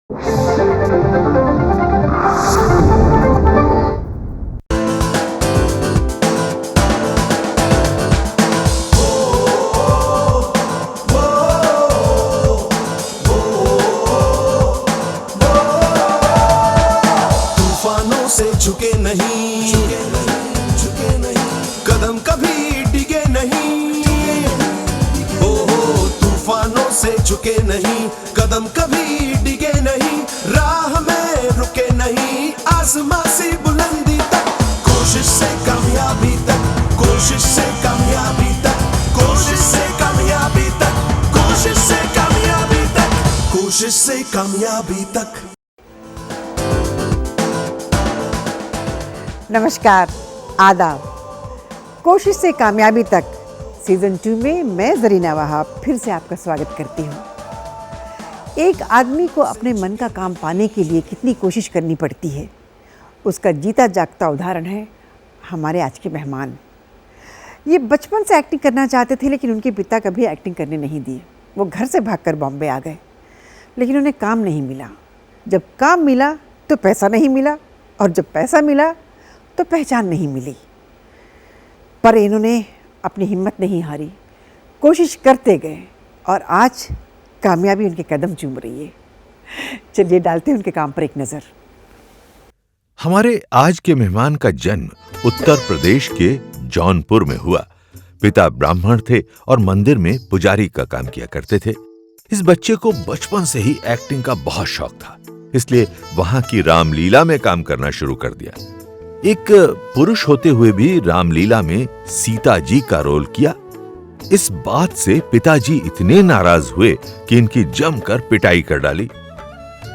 तूफानों से झुके नहीं, कदम कभी डिगे नहीं। ओ तूफानों से झुके नहीं, कदम कभी डिगे नहीं। राह में रुके नहीं, आसमां से बुलंदी तक। कोशिश से कामयाबी तक, कोशिश से कामयाबी तक, कोशिश से कामयाबी तक, कोशिश से कामयाबी तक, कोशिश से कामयाबी तक। नमस्कार, आदाब। कोशिश से कामयाबी तक सीज़न 2 में मैं ज़रीना वहाब फिर से आपका स्वागत करती हूँ। एक आदमी को अपने मन का काम पाने के लिए कितनी कोशिश करनी पड़ती है, उसका जीता जागता उदाहरण है हमारे आज के मेहमान। ये बचपन से एक्टिंग करना चाहते थे, लेकिन उनके पिता कभी एक्टिंग करने नहीं दिए। वो घर से भागकर बॉम्बे आ गए, लेकिन उन्हें काम नहीं मिला। जब काम मिला तो पैसा नहीं मिला, और जब पैसा मिला तो पहचान नहीं मिली। पर इन्होंने अपनी हिम्मत नहीं हारी, कोशिश करते गए, और आज कामयाबी उनके कदम चूम रही है। चलिए डालते हैं उनके काम पर एक नज़र। हमारे आज के मेहमान का जन्म उत्तर प्रदेश के जौनपुर में हुआ। पिता ब्राह्मण थे और मंदिर में पुजारी का काम किया करते थे। इस बच्चे को बचपन से ही एक्टिंग का बहुत शौक था, इसलिए वहां की रामलीला में काम करना शुरू कर दिया। एक पुरुष होते हुए भी रामलीला में सीता जी का रोल किया। इस बात से पिताजी इतने नाराज हुए कि इनकी जमकर पिटाई कर डाली।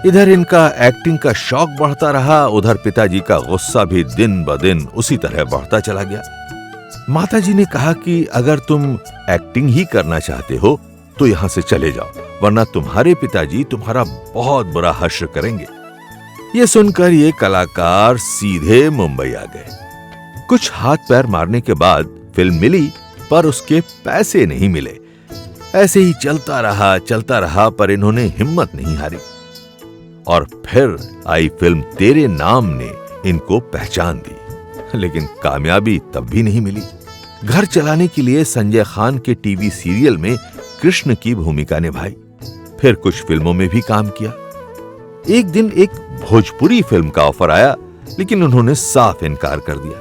इधर इनका एक्टिंग का शौक बढ़ता रहा, उधर पिताजी का गुस्सा भी दिन ब दिन उसी तरह बढ़ता चला गया। माताजी ने कहा कि अगर तुम एक्टिंग ही करना चाहते हो तो यहां से चले जाओ, वरना तुम्हारे पिताजी तुम्हारा बहुत बुरा हश्र करेंगे। ये सुनकर ये कलाकार सीधे मुंबई आ गए। कुछ हाथ पैर मारने के बाद फिल्म मिली, पर उसके पैसे नहीं मिले। ऐसे ही चलता रहा, पर इन्होंने हिम्मत नहीं हारी। और फिर आई फिल्म तेरे नाम ने इनको पहचान दी, लेकिन कामयाबी तब भी नहीं मिली। घर चलाने के लिए संजय खान के टीवी सीरियल में कृष्ण की भूमिका निभाई, फिर कुछ फिल्मों में भी काम किया। एक दिन एक भोजपुरी फिल्म का ऑफर आया, लेकिन उन्होंने साफ इनकार कर दिया।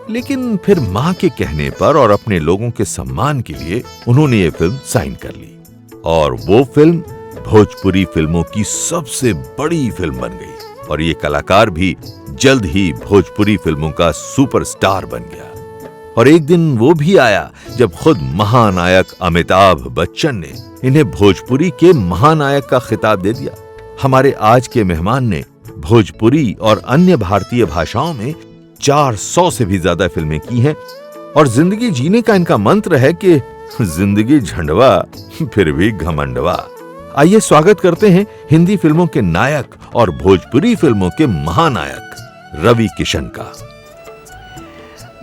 लेकिन फिर मां के कहने पर और अपने लोगों के सम्मान के लिए उन्होंने ये फिल्म साइन कर ली, और वो फिल्म भोजपुरी फिल्मों की सबसे बड़ी फिल्म बन गई। और ये कलाकार भी जल्द ही भोजपुरी फिल्मों का सुपरस्टार बन गया। और एक दिन वो भी आया जब खुद महानायक अमिताभ बच्चन ने इन्हें भोजपुरी के महानायक का खिताब दे दिया। हमारे आज के मेहमान ने भोजपुरी और अन्य भारतीय भाषाओं में 400 से भी ज्यादा फिल्में की हैं, और जिंदगी जीने का इनका मंत्र है कि जिंदगी झंडवा फिर भी घमंडवा। आइए स्वागत करते हैं हिंदी फिल्मों के नायक और भोजपुरी फिल्मों के महानायक रवि किशन का।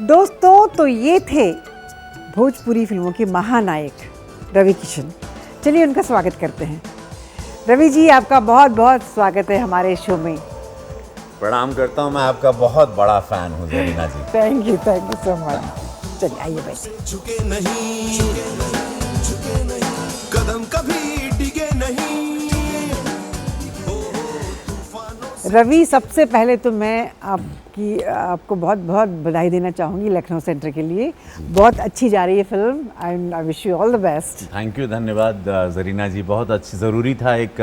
दोस्तों, तो ये थे भोजपुरी फिल्मों के महानायक रवि किशन। चलिए उनका स्वागत करते हैं। रवि जी, आपका बहुत बहुत स्वागत है हमारे शो में। प्रणाम करता हूँ, मैं आपका बहुत बड़ा फैन हूँ Zarina ji. Thank you so much. चलिए आइए बैठिए। झुके नहीं, कदम कभी डिगे नहीं। रवि, सबसे पहले तो मैं आपको बहुत बहुत बधाई देना चाहूँगी लखनऊ सेंटर के लिए। बहुत अच्छी जा रही है film. I wish you all the best. Thank you, धन्यवाद ज़रीना जी। बहुत अच्छी, ज़रूरी था एक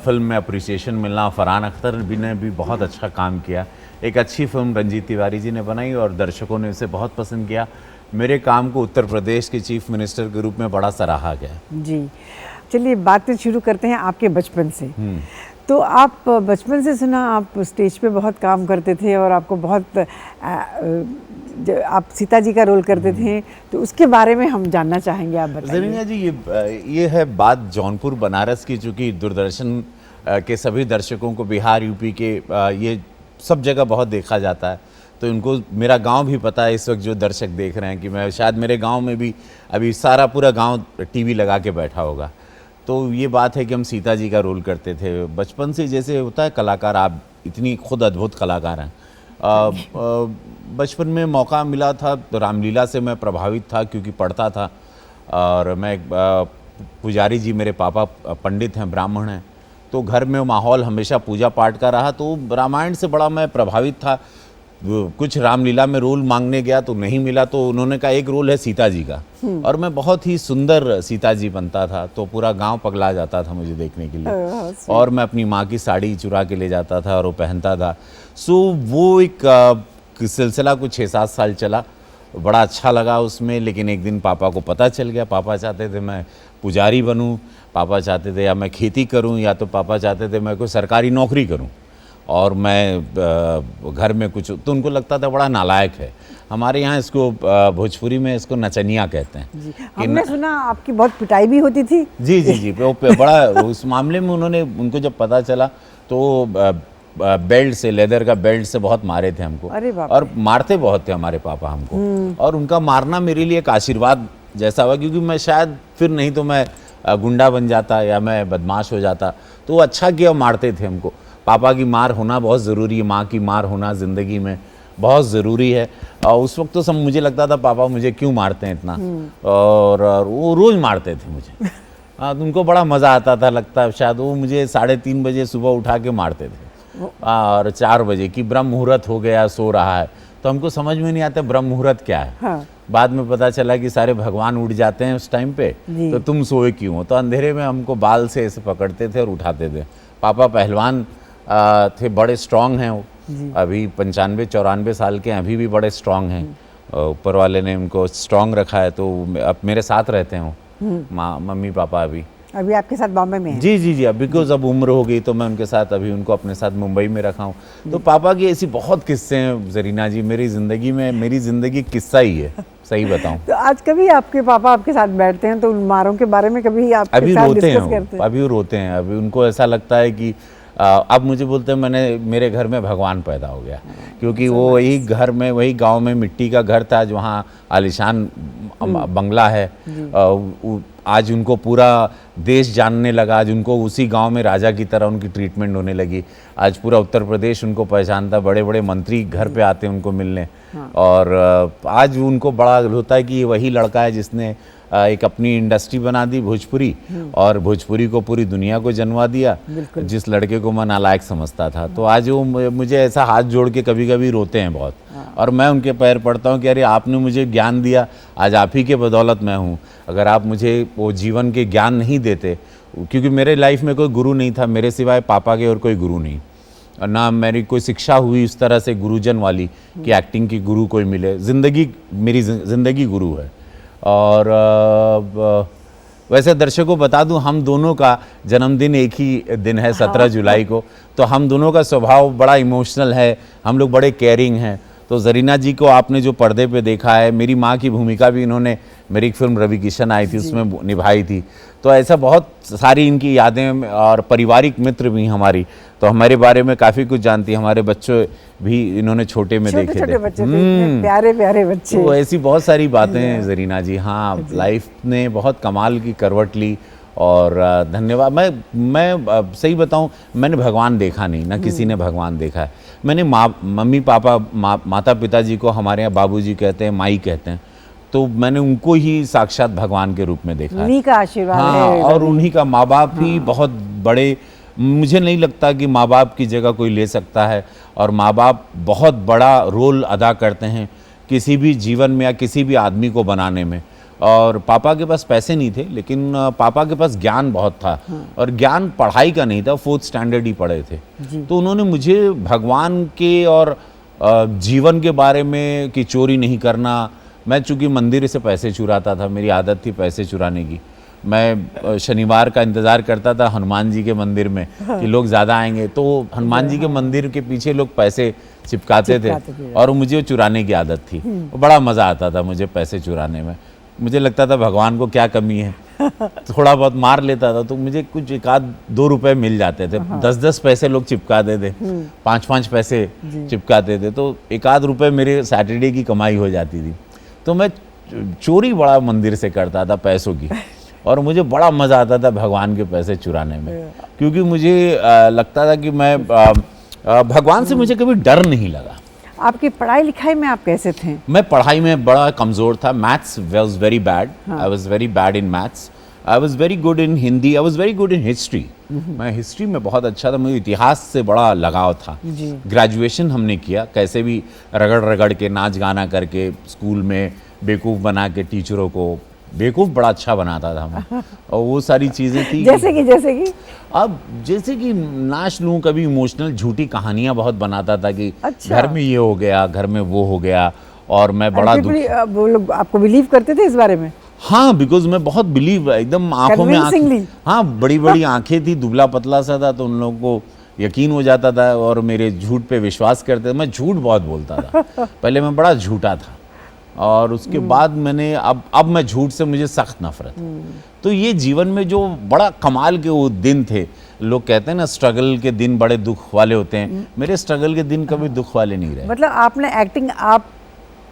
फिल्म में अप्रिसिएशन मिलना। फरहान अख्तर भी ने भी बहुत अच्छा काम किया। एक अच्छी फिल्म रंजीत तिवारी जी ने बनाई और दर्शकों ने इसे बहुत पसंद किया। मेरे काम को उत्तर प्रदेश के चीफ मिनिस्टर के रूप में बड़ा सराहा गया। जी, चलिए बातें शुरू करते हैं आपके बचपन से। तो आप बचपन से सुना आप स्टेज पे बहुत काम करते थे, और आपको बहुत आप सीता जी का रोल करते थे, तो उसके बारे में हम जानना चाहेंगे, आप बताइए। ज़रीना जी, ये है बात जौनपुर बनारस की, चूँकि दूरदर्शन के सभी दर्शकों को बिहार यूपी के ये सब जगह बहुत देखा जाता है, तो इनको मेरा गांव भी पता है। इस वक्त जो दर्शक देख रहे हैं कि मैं शायद मेरे गांव में भी अभी सारा पूरा गांव टीवी लगा के बैठा होगा। तो ये बात है कि हम सीता जी का रोल करते थे बचपन से। जैसे होता है कलाकार, आप इतनी खुद अद्भुत कलाकार हैं। बचपन में मौका मिला था तो रामलीला से मैं प्रभावित था क्योंकि पढ़ता था। और मैं पुजारी जी, मेरे पापा पंडित हैं, ब्राह्मण हैं, तो घर में माहौल हमेशा पूजा पाठ का रहा, तो रामायण से बड़ा मैं प्रभावित था। कुछ रामलीला में रोल मांगने गया तो नहीं मिला, तो उन्होंने कहा एक रोल है सीता जी का, और मैं बहुत ही सुंदर सीता जी बनता था, तो पूरा गांव पगला जाता था मुझे देखने के लिए। और मैं अपनी माँ की साड़ी चुरा के ले जाता था और वो पहनता था। सो वो एक सिलसिला कुछ 6-7 साल चला, बड़ा अच्छा लगा उसमें। लेकिन एक दिन पापा को पता चल गया, पापा चाहते थे मैं पुजारी बनूं, पापा चाहते थे या मैं खेती करूं, या तो पापा चाहते थे मैं कोई सरकारी नौकरी करूं, और मैं घर में कुछ, तो उनको लगता था बड़ा नालायक है। हमारे यहाँ इसको भोजपुरी में इसको नचनिया कहते हैं। हमने सुना आपकी बहुत पिटाई भी होती थी। जी जी जी, वो बड़ा उस मामले में उनको जब पता चला तो बेल्ट से, लेदर का बेल्ट से बहुत मारे थे हमको। अरे बाप रे। और मारते बहुत थे हमारे पापा हमको, और उनका मारना मेरे लिए एक आशीर्वाद जैसा हुआ, क्योंकि मैं शायद फिर नहीं तो मैं गुंडा बन जाता या मैं बदमाश हो जाता। तो अच्छा किया, मारते थे हमको। पापा की मार होना बहुत ज़रूरी है, माँ की मार होना ज़िंदगी में बहुत ज़रूरी है। और उस वक्त तो सब मुझे लगता था पापा मुझे क्यों मारते हैं इतना, और वो रोज़ मारते थे मुझे। हाँ, तो उनको बड़ा मज़ा आता था, लगता है शायद। वो मुझे 3:30 बजे सुबह उठा के मारते थे, और 4 बजे कि ब्रह्म मुहूर्त हो गया, सो रहा है। तो हमको समझ में नहीं आता ब्रह्म मुहूर्त क्या है। हाँ। बाद में पता चला कि सारे भगवान उठ जाते हैं उस टाइम पे, तो तुम सोए क्यों हो। तो अंधेरे में हमको बाल से ऐसे पकड़ते थे और उठाते थे। पापा पहलवान थे, बड़े स्ट्रांग हैं वो, अभी 95-94 साल के हैं, अभी भी बड़े स्ट्रांग हैं। ऊपर वाले ने उनको स्ट्रांग रखा है, तो अब मेरे साथ रहते हैं वो, मम्मी पापा अभी आपके साथ बॉम्बे में हैं? जी जी जी, अब बिकॉज अब उम्र हो गई तो मैं उनके साथ, अभी उनको अपने साथ मुंबई में रखा हूँ। तो पापा की ऐसी बहुत किस्से हैं जरीना जी मेरी ज़िंदगी में, मेरी ज़िंदगी किस्सा ही है, सही बताऊँ। तो आज कभी आपके पापा आपके साथ बैठते हैं तो उन मारों के बारे में कभी आप अभी रोते हैं, अभी रोते हैं। अभी उनको ऐसा लगता है कि अब मुझे बोलते हैं मेरे घर में भगवान पैदा हो गया, क्योंकि वो वही घर में, वही गांव में मिट्टी का घर था जहाँ आलिशान बंगला है। आज उनको पूरा देश जानने लगा, आज उनको उसी गांव में राजा की तरह उनकी ट्रीटमेंट होने लगी। आज पूरा उत्तर प्रदेश उनको पहचानता, बड़े बड़े मंत्री घर पे आते हैं उनको मिलने। और आज उनको बड़ा होता है कि ये वही लड़का है जिसने एक अपनी इंडस्ट्री बना दी भोजपुरी, और भोजपुरी को पूरी दुनिया को जन्मा दिया, जिस लड़के को मैं नालायक समझता था। तो आज वो मुझे ऐसा हाथ जोड़ के कभी कभी रोते हैं बहुत, और मैं उनके पैर पड़ता हूँ कि अरे आपने मुझे ज्ञान दिया, आज आप ही के बदौलत मैं हूँ। अगर आप मुझे वो जीवन के ज्ञान नहीं देते, क्योंकि मेरे लाइफ में कोई गुरु नहीं था मेरे सिवाय पापा के, और कोई गुरु नहीं, और ना मेरी कोई शिक्षा हुई उस तरह से गुरुजन वाली कि एक्टिंग की गुरु कोई मिले। ज़िंदगी, मेरी ज़िंदगी गुरु है। और वैसे दर्शकों बता दूं, हम दोनों का जन्मदिन एक ही दिन है, 17 जुलाई को। तो हम दोनों का स्वभाव बड़ा इमोशनल है, हम लोग बड़े केयरिंग हैं। तो जरीना जी को आपने जो पर्दे पे देखा है, मेरी माँ की भूमिका भी इन्होंने, मेरी एक फिल्म रवि किशन आई थी उसमें निभाई थी। तो ऐसा बहुत सारी इनकी यादें, और पारिवारिक मित्र भी हमारी, तो हमारे बारे में काफ़ी कुछ जानती है। हमारे बच्चों भी इन्होंने छोटे में देखे थे, प्यारे प्यारे बच्चे। तो ऐसी बहुत सारी बातें हैं जरीना जी। हाँ, लाइफ ने बहुत कमाल की करवट ली, और धन्यवाद। मैं सही बताऊं, मैंने भगवान देखा नहीं, ना किसी ने भगवान देखा है। मैंने मम्मी पापा, माता पिता जी को हमारे यहाँ बाबूजी कहते हैं, माई कहते हैं, तो मैंने उनको ही साक्षात भगवान के रूप में देखा है। उन्हीं का आशीर्वाद है। हाँ, और उन्हीं का, माँ बाप ही बहुत बड़े, मुझे नहीं लगता कि माँ बाप की जगह कोई ले सकता है, और माँ बाप बहुत बड़ा रोल अदा करते हैं किसी भी जीवन में या किसी भी आदमी को बनाने में। और पापा के पास पैसे नहीं थे, लेकिन पापा के पास ज्ञान बहुत था। और ज्ञान पढ़ाई का नहीं था, 4th स्टैंडर्ड ही पढ़े थे। तो उन्होंने मुझे भगवान के और जीवन के बारे में कि चोरी नहीं करना। मैं चूँकि मंदिर से पैसे चुराता था, मेरी आदत थी पैसे चुराने की। मैं शनिवार का इंतज़ार करता था हनुमान जी के मंदिर में कि लोग ज़्यादा आएंगे, तो हनुमान जी के मंदिर के पीछे लोग पैसे चिपकाते थे, और मुझे चुराने की आदत थी। बड़ा मज़ा आता था मुझे पैसे चुराने में। मुझे लगता था भगवान को क्या कमी है, थोड़ा बहुत मार लेता था तो मुझे कुछ 1-2 रुपए मिल जाते थे। 10-10 पैसे लोग चिपकाते थे, 5-5 पैसे चिपकाते थे, तो 1-8 रुपए मेरे सैटरडे की कमाई हो जाती थी। तो मैं चोरी बड़ा मंदिर से करता था पैसों की। और मुझे बड़ा मज़ा आता था भगवान के पैसे चुराने में, क्योंकि मुझे लगता था कि मैं भगवान से मुझे कभी डर नहीं लगा। आपकी पढ़ाई लिखाई में आप कैसे थे? मैं पढ़ाई में बड़ा कमज़ोर था। Maths was very bad, I was very bad in maths. I was very good in Hindi, I was very good in history. मैं हिस्ट्री में बहुत अच्छा था, मुझे इतिहास से बड़ा लगाव था। ग्रेजुएशन हमने किया कैसे भी रगड़ रगड़ के, नाच गाना करके, स्कूल में बेवकूफ़ बना के टीचरों को बेवकूफ़ बड़ा अच्छा बनाता था मैं। और वो सारी चीज़ें थी जैसे कि अब जैसे कि नाच लूँ, कभी इमोशनल झूठी कहानियाँ बहुत बनाता था कि अच्छा। घर में ये हो गया, घर में वो हो गया, और मैं बड़ा वो लोग आपको बिलीव करते थे इस बारे में? हाँ, बिकॉज मैं बहुत बिलीव, एकदम आंखों में Convincingly? हाँ, बड़ी बड़ी आंखें थी, दुबला पतला सा था, तो उन लोगों को यकीन हो जाता था और मेरे झूठ पे विश्वास करते थे। मैं झूठ बहुत बोलता था पहले, मैं बड़ा झूठा था, और उसके बाद मैंने अब मैं झूठ से मुझे सख्त नफरत है। तो ये जीवन में जो बड़ा कमाल के वो दिन थे, लोग कहते हैं ना स्ट्रगल के दिन बड़े दुख वाले होते हैं, मेरे स्ट्रगल के दिन कभी दुख वाले नहीं रहे। मतलब आपने एक्टिंग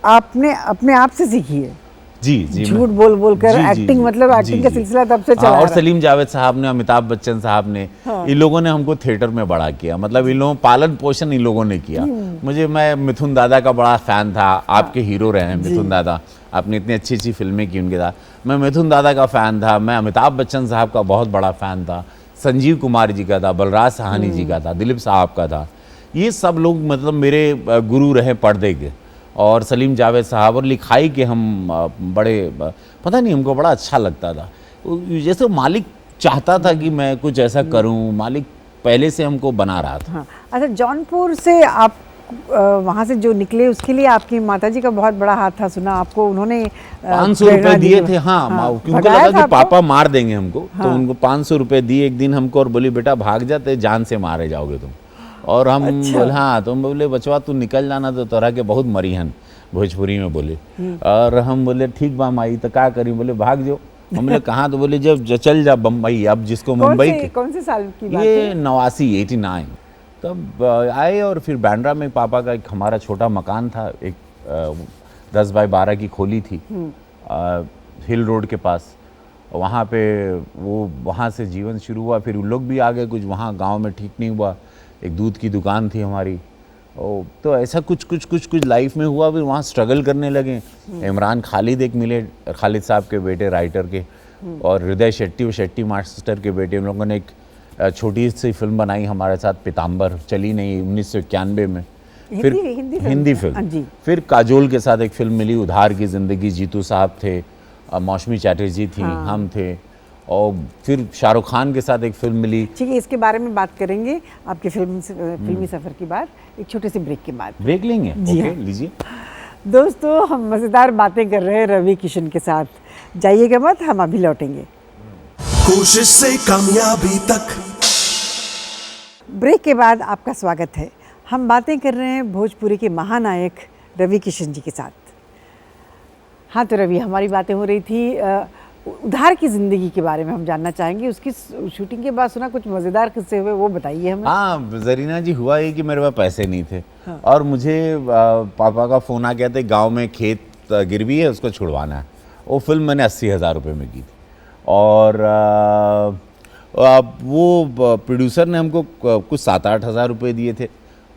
आपने अपने आप से सीखी है? जी झूठ बोल बोल कर एक्टिंग, मतलब एक्टिंग का सिलसिला तब से चला और आ रहा है। सलीम जावेद साहब ने, अमिताभ बच्चन साहब ने, इन लोगों ने हमको थिएटर में बड़ा किया। मतलब इन लोगों पालन पोषण इन लोगों ने किया मुझे। मैं मिथुन दादा का बड़ा फैन था, आपके हीरो रहे हैं मिथुन दादा, आपने इतनी अच्छी अच्छी फिल्में की उनके साथ। मैं मिथुन दादा का फ़ैन था, मैं अमिताभ बच्चन साहब का बहुत बड़ा फ़ैन था, संजीव कुमार जी का था, बलराज साहनी जी का था, दिलीप साहब का था। ये सब लोग मतलब मेरे गुरु रहे पर्दे के, और सलीम जावेद साहब, और लिखाई के हम बड़े, पता नहीं हमको बड़ा अच्छा लगता था। जैसे मालिक चाहता था कि मैं कुछ ऐसा करूं, मालिक पहले से हमको बना रहा था। हाँ। अच्छा, जौनपुर से आप वहाँ से जो निकले उसके लिए आपकी माताजी का बहुत बड़ा हाथ था, सुना आपको उन्होंने 500 रुपए दिए थे। हाँ, क्योंकि उनको लगा कि पापा मार देंगे हमको, तो उनको 500 रुपए दिए एक दिन हमको, और बोली बेटा भाग जाते, जान से मारे जाओगे तुम। और हम बोले हाँ, तो हम बोले बचवा तू निकल जाना, तो तोरा के बहुत मरी हन, भोजपुरी में बोले। और हम बोले ठीक बा माई, तो क्या करी? बोले भाग जाओ। हम बोले कहाँ? तो बोले जब चल जा बम्बई। अब जिसको मुंबई के, कौन से साल की बात ये है? 89 तब आए, और फिर बांद्रा में पापा का एक हमारा छोटा मकान था, एक 10 बाय 12 की खोली थी हिल रोड के पास। वहाँ पे वो, वहाँ से जीवन शुरू हुआ। फिर उन लोग भी आ गए, कुछ वहाँ गांव में ठीक नहीं हुआ, एक दूध की दुकान थी हमारी। तो ऐसा कुछ लाइफ में हुआ। फिर वहाँ स्ट्रगल करने लगे। इमरान खालिद एक मिले, खालिद साहब के बेटे राइटर के, और हृदय शेट्टी, वो शेट्टी मास्टर के बेटे। उन लोगों ने एक छोटी सी फिल्म बनाई हमारे साथ, पीताम्बर, चली नहीं 1991 में। फिर हिंदी फिल्म। फिर काजोल के साथ एक फिल्म मिली, उधार की ज़िंदगी, जीतू साहब थे, मौसमी चैटर्जी थी, हम थे। और फिर शाहरुख खान के साथ एक फिल्म मिली। ठीक है, इसके बारे में बात करेंगे, आपके फिल्मी सफ़र की बात, एक छोटे से ब्रेक के बाद। ब्रेक लेंगे? ओके, लीजिए। दोस्तों, हम मज़ेदार बातें कर रहे हैं रवि किशन के साथ, जाइएगा मत, हम अभी लौटेंगे। कोशिश से कामयाबी तक। ब्रेक के बाद आपका स्वागत है। हम बातें कर रहे हैं भोजपुरी के महानायक रवि किशन जी के साथ। हाँ, तो रवि, हमारी बातें हो रही थी उधार की ज़िंदगी के बारे में। हम जानना चाहेंगे, उसकी शूटिंग के बाद सुना कुछ मज़ेदार किस्से हुए, वो बताइए हमें। हाँ जरीना जी, हुआ ये कि मेरे पास पैसे नहीं थे। और मुझे पापा का फ़ोन आ गया था, गांव में खेत गिरवी है, उसको छुड़वाना है। वो फिल्म मैंने 80,000 रुपये में की थी। और वो प्रोड्यूसर ने हमको कुछ 7-8 हज़ार रुपये दिए थे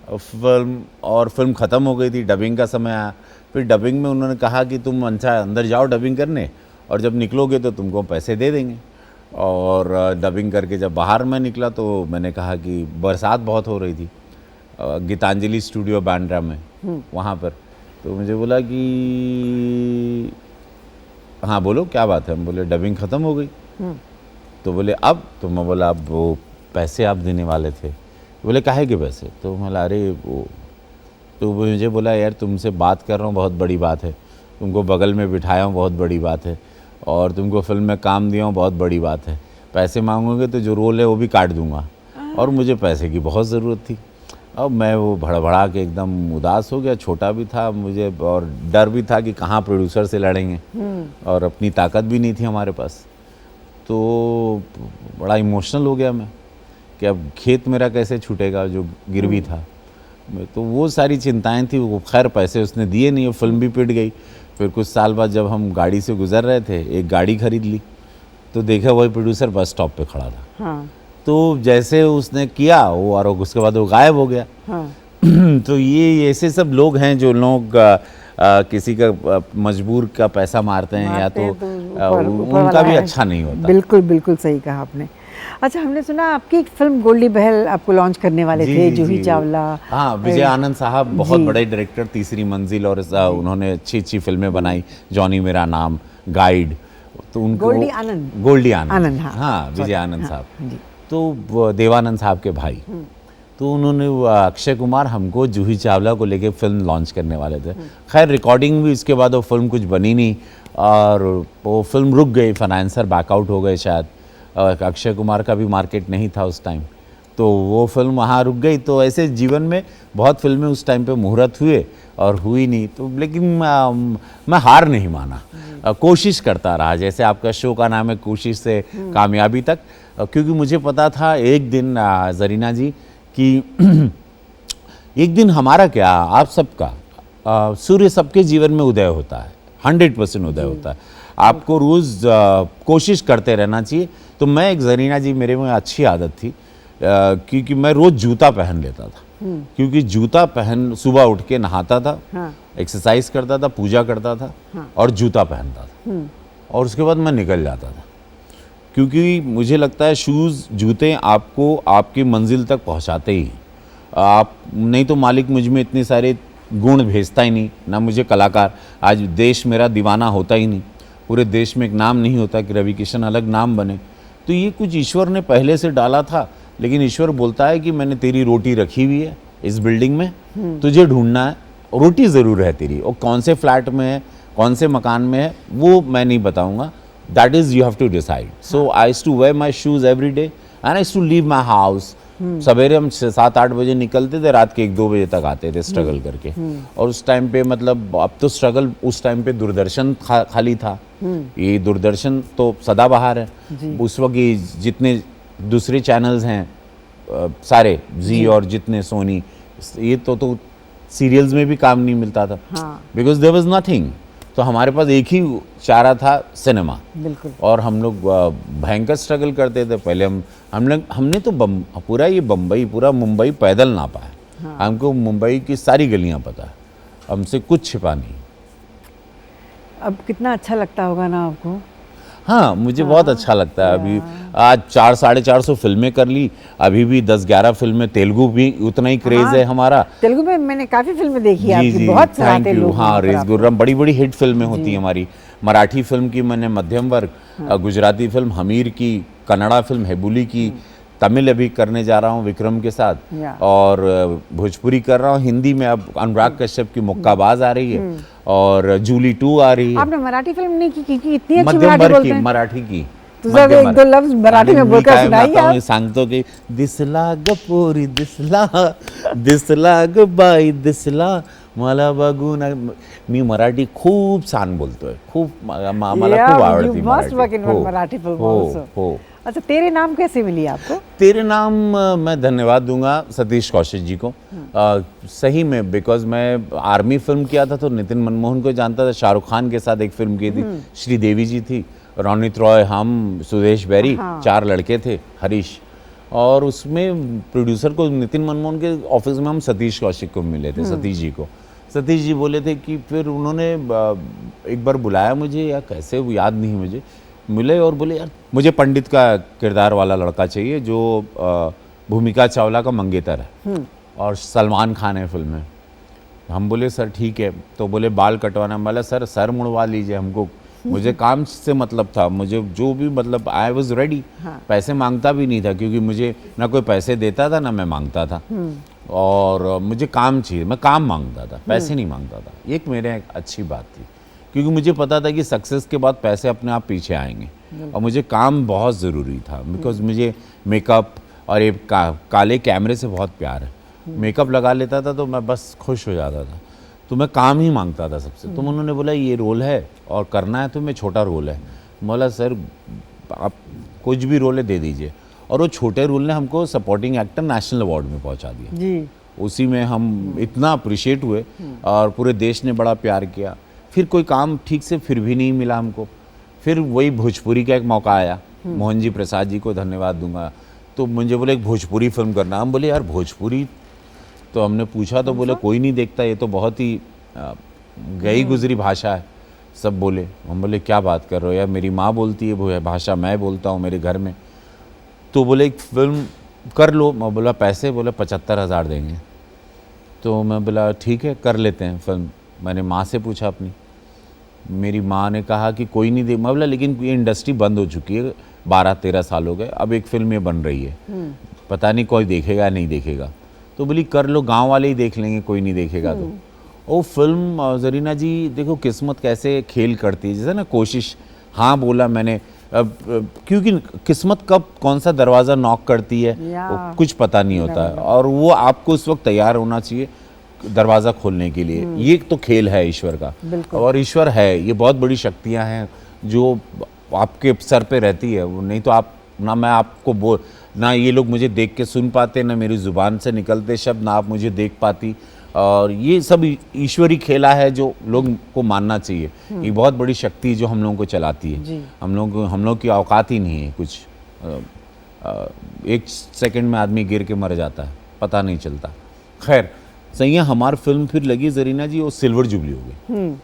फिल्म, और फिल्म ख़त्म हो गई थी, डबिंग का समय आया। फिर डबिंग में उन्होंने कहा कि तुम अच्छा अंदर जाओ डबिंग करने, और जब निकलोगे तो तुमको पैसे दे देंगे। और डबिंग करके जब बाहर मैं निकला तो मैंने कहा कि बरसात बहुत हो रही थी, गीतांजलि स्टूडियो बांद्रा में, वहाँ पर। तो मुझे बोला कि हाँ बोलो क्या बात है। हम बोले डबिंग ख़त्म हो गई। तो बोले अब? तो मैं बोला अब वो पैसे आप देने वाले थे। बोले काहे के पैसे? तो मैं बोला अरे वो, तो मुझे बोला यार तुमसे बात कर रहा हूँ, बहुत बड़ी बात है, तुमको बगल में बिठाया हूँ, बहुत बड़ी बात है, और तुमको फिल्म में काम दिया हूँ, बहुत बड़ी बात है। पैसे मांगोगे तो जो रोल है वो भी काट दूंगा। और मुझे पैसे की बहुत ज़रूरत थी। अब मैं वो भड़बड़ा के एकदम उदास हो गया। छोटा भी था मुझे, और डर भी था कि कहाँ प्रोड्यूसर से लड़ेंगे, और अपनी ताकत भी नहीं थी हमारे पास। तो बड़ा इमोशनल हो गया मैं कि अब खेत मेरा कैसे छूटेगा जो गिरवी था। तो वो सारी चिंताएं थी। वो खैर पैसे उसने दिए नहीं, वो फिल्म भी पिट गई। फिर कुछ साल बाद जब हम गाड़ी से गुजर रहे थे, एक गाड़ी खरीद ली, तो देखा वही प्रोड्यूसर बस स्टॉप पे खड़ा था। हाँ तो जैसे उसने किया वो, और उसके बाद वो गायब हो गया। हाँ तो ये ऐसे सब लोग हैं जो लोग किसी का मजबूर का पैसा मारते हैं या तो ऊपर उनका वाला भी है। अच्छा नहीं होता। बिल्कुल बिल्कुल सही कहा आपने। अच्छा, हमने सुना आपकी एक फिल्म गोल्डी बहल आपको लॉन्च करने वाले थे, जूही चावला। हाँ, विजय आनंद साहब बहुत जी। बड़े डायरेक्टर, तीसरी मंजिल, और उन्होंने अच्छी अच्छी फिल्में बनाई, जॉनी मेरा नाम, गाइड। तो उनको गोल्डी आनंद। गोल्डी आनंद, आनंद, हाँ। हाँ, विजय Sorry, आनंद हाँ, साहब। जी। तो वो देवानंद साहब के भाई, तो उन्होंने अक्षय कुमार हमको जूही चावला को लेके फिल्म लॉन्च करने वाले थे। खैर रिकॉर्डिंग भी इसके बाद वो फिल्म कुछ बनी नहीं, और वो फिल्म रुक गई, फाइनेंसर बैकआउट हो गए शायद, और अक्षय कुमार का भी मार्केट नहीं था उस टाइम, तो वो फिल्म वहाँ रुक गई। तो ऐसे जीवन में बहुत फिल्में उस टाइम पे मुहूर्त हुए और हुई नहीं, तो लेकिन मैं हार नहीं माना, कोशिश करता रहा। जैसे आपका शो का नाम है कोशिश से कामयाबी तक, क्योंकि मुझे पता था एक दिन जरीना जी कि एक दिन हमारा क्या, आप सबका सूर्य सबके जीवन में उदय होता है, 100% उदय होता है। आपको रोज़ कोशिश करते रहना चाहिए। तो मैं एक जरीना जी, मेरे में अच्छी आदत थी क्योंकि मैं रोज़ जूता पहन लेता था, क्योंकि जूता पहन सुबह उठ के नहाता था, हाँ। एक्सरसाइज करता था, पूजा करता था, और जूता पहनता था, और उसके बाद मैं निकल जाता था। क्योंकि मुझे लगता है शूज़, जूते आपको आपकी मंजिल तक पहुंचाते ही। आप नहीं तो मालिक मुझ में इतने सारे गुण भेजता ही नहीं, ना मुझे कलाकार, आज देश मेरा दीवाना होता ही नहीं, पूरे देश में एक नाम नहीं होता कि रवि किशन अलग नाम बने। तो ये कुछ ईश्वर ने पहले से डाला था, लेकिन ईश्वर बोलता है कि मैंने तेरी रोटी रखी हुई है इस बिल्डिंग में, तुझे ढूंढना है, रोटी ज़रूर है तेरी, और कौन से फ्लैट में है, कौन से मकान में है, वो मैं नहीं बताऊंगा, that is you have to decide. So I used to wear my shoes every day and I used to leave my house. सवेरे हम 7-8 बजे निकलते थे, रात के 1-2 बजे तक आते थे स्ट्रगल करके। और उस टाइम पे मतलब, अब तो स्ट्रगल, उस टाइम पे दूरदर्शन खाली था, ये दूरदर्शन तो सदाबहार है। उस वक्त ये जितने दूसरे चैनल्स हैं सारे, जी और जितने सोनी, ये तो सीरियल्स में भी काम नहीं मिलता था, बिकॉज देयर वाज नथिंग। तो हमारे पास एक ही चारा था, सिनेमा। बिल्कुल। और हम लोग भयंकर स्ट्रगल करते थे। पहले हमने तो पूरा ये बम्बई, पूरा मुंबई पैदल ना पाया। हमको मुंबई की सारी गलियां पता है, हमसे कुछ छिपा नहीं। अब कितना अच्छा लगता होगा ना आपको? हाँ, मुझे बहुत अच्छा लगता है। अभी आज 400-450 फिल्में कर ली, अभी भी 10-11 फिल्में, तेलुगु भी उतना ही क्रेज है हमारा। तेलुगु में मैंने काफ़ी फिल्में देखी है जी आपकी, जी, बहुत थैंक सराहते यू। लोग हाँ, वहाँ पर रेस आपको। गुर्रम, बड़ी बड़ी हिट फिल्में होती हैं हमारी। मराठी फिल्म की मैंने मध्यम वर्ग, गुजराती फिल्म हमीर की, कन्नड़ा फिल्म हेबुली की, तमिल अभी करने जा रहा हूँ विक्रम के साथ, या। और भोजपुरी कर रहा हूँ। हिंदी में अब अनुराग कश्यप की मुक्काबाज आ रही है, और जूली 2 आ रही है। आपने मराठी फिल्म नहीं की, क्योंकि इतनी अच्छी मध्यम मराठी वर्ग बोलते की, हैं। मराठी की। तो जब एक दो लफ्ज मराठी में बोलकर सुनाइए आप। सांगतो की, दिसला गपोरी दिसला, दिसला ग बाई दिसला, मला बघून। मी मराठी खूप छान बोलतोय, खूप मला खूप आवडती मराठी फिल्म हो हो। अच्छा, तेरे नाम कैसे मिली आपको? तेरे नाम मैं धन्यवाद दूंगा सतीश कौशिक जी को, सही में, बिकॉज मैं आर्मी फिल्म किया था तो नितिन मनमोहन को जानता था। शाहरुख खान के साथ एक फिल्म की थी, श्रीदेवी जी थी, रोनित रॉय, हम, सुदेश बैरी, 4 लड़के थे, हरीश। और उसमें प्रोड्यूसर को, नितिन मनमोहन के ऑफिस में हम सतीश कौशिक को मिले थे, सतीश जी को। सतीश जी बोले थे कि, फिर उन्होंने एक बार बुलाया मुझे, या कैसे वो याद नहीं मुझे, मिले और बोले यार मुझे पंडित का किरदार वाला लड़का चाहिए जो भूमिका चावला का मंगेतर है, और सलमान खान है फिल्म में। हम बोले सर ठीक है। तो बोले बाल कटवाना, बोला सर मुड़वा लीजिए हमको, मुझे काम से मतलब था, मुझे जो भी मतलब, आई वॉज रेडी। पैसे मांगता भी नहीं था, क्योंकि मुझे ना कोई पैसे देता था ना मैं मांगता था, और मुझे काम चाहिए, मैं काम मांगता था, पैसे नहीं मांगता था। एक मेरे एक अच्छी बात थी, क्योंकि मुझे पता था कि सक्सेस के बाद पैसे अपने आप पीछे आएंगे, और मुझे काम बहुत ज़रूरी था, बिकॉज मुझे मेकअप और ये काले कैमरे से बहुत प्यार है। मेकअप लगा लेता था तो मैं बस खुश हो जाता था, तो मैं काम ही मांगता था सबसे। तो उन्होंने बोला ये रोल है और करना है तुम्हें, छोटा रोल है। बोला सर आप कुछ भी रोल है दे दीजिए, और वो छोटे रोल ने हमको सपोर्टिंग एक्टर नेशनल अवार्ड में पहुंचा दिया जी। उसी में हम इतना अप्रिशिएट हुए, और पूरे देश ने बड़ा प्यार किया। फिर कोई काम ठीक से फिर भी नहीं मिला हमको, फिर वही भोजपुरी का एक मौका आया, मोहन जी प्रसाद जी को धन्यवाद दूंगा। तो मुझे बोले एक भोजपुरी फिल्म करना। हम बोले यार भोजपुरी, तो हमने पूछा तो बोले कोई नहीं देखता, ये तो बहुत ही गई गुजरी भाषा है, सब बोले। हम बोले क्या बात कर रहे हो यार, मेरी माँ बोलती है वो भाषा, मैं बोलता हूँ मेरे घर में। तो बोले एक फिल्म कर लो। मैं बोला पैसे? बोले 75,000 देंगे। तो मैं बोला ठीक है कर लेते हैं फिल्म। मैंने माँ से पूछा अपनी, मेरी माँ ने कहा कि कोई नहीं दे। मैं बोला लेकिन ये इंडस्ट्री बंद हो चुकी है, 12-13 साल हो गए, अब एक फिल्म ये बन रही है, पता नहीं कोई देखेगा नहीं देखेगा। तो बोली कर लो, गांव वाले ही देख लेंगे, कोई नहीं देखेगा। तो वो फिल्म जरीना जी देखो किस्मत कैसे खेल करती है, जैसे ना कोशिश। हाँ बोला मैंने, अब क्योंकि किस्मत कब कौन सा दरवाज़ा नॉक करती है वो कुछ पता नहीं होता है, और वो आपको उस वक्त तैयार होना चाहिए दरवाज़ा खोलने के लिए। ये तो खेल है ईश्वर का, और ईश्वर है, ये बहुत बड़ी शक्तियाँ हैं जो आपके सर पे रहती है। वो नहीं तो आप ना, मैं आपको ना ये लोग मुझे देख के सुन पाते, ना मेरी ज़ुबान से निकलते शब्द, ना आप मुझे देख पाती। और ये सब ईश्वरी खेला है जो लोग को मानना चाहिए। ये बहुत बड़ी शक्ति जो हम लोगों को चलाती है। हम लोग की औकात ही नहीं है कुछ। एक सेकंड में आदमी गिर के मर जाता है, पता नहीं चलता। खैर सही है, हमारी फिल्म फिर लगी जरीना जी, वो सिल्वर जुबली हो गई।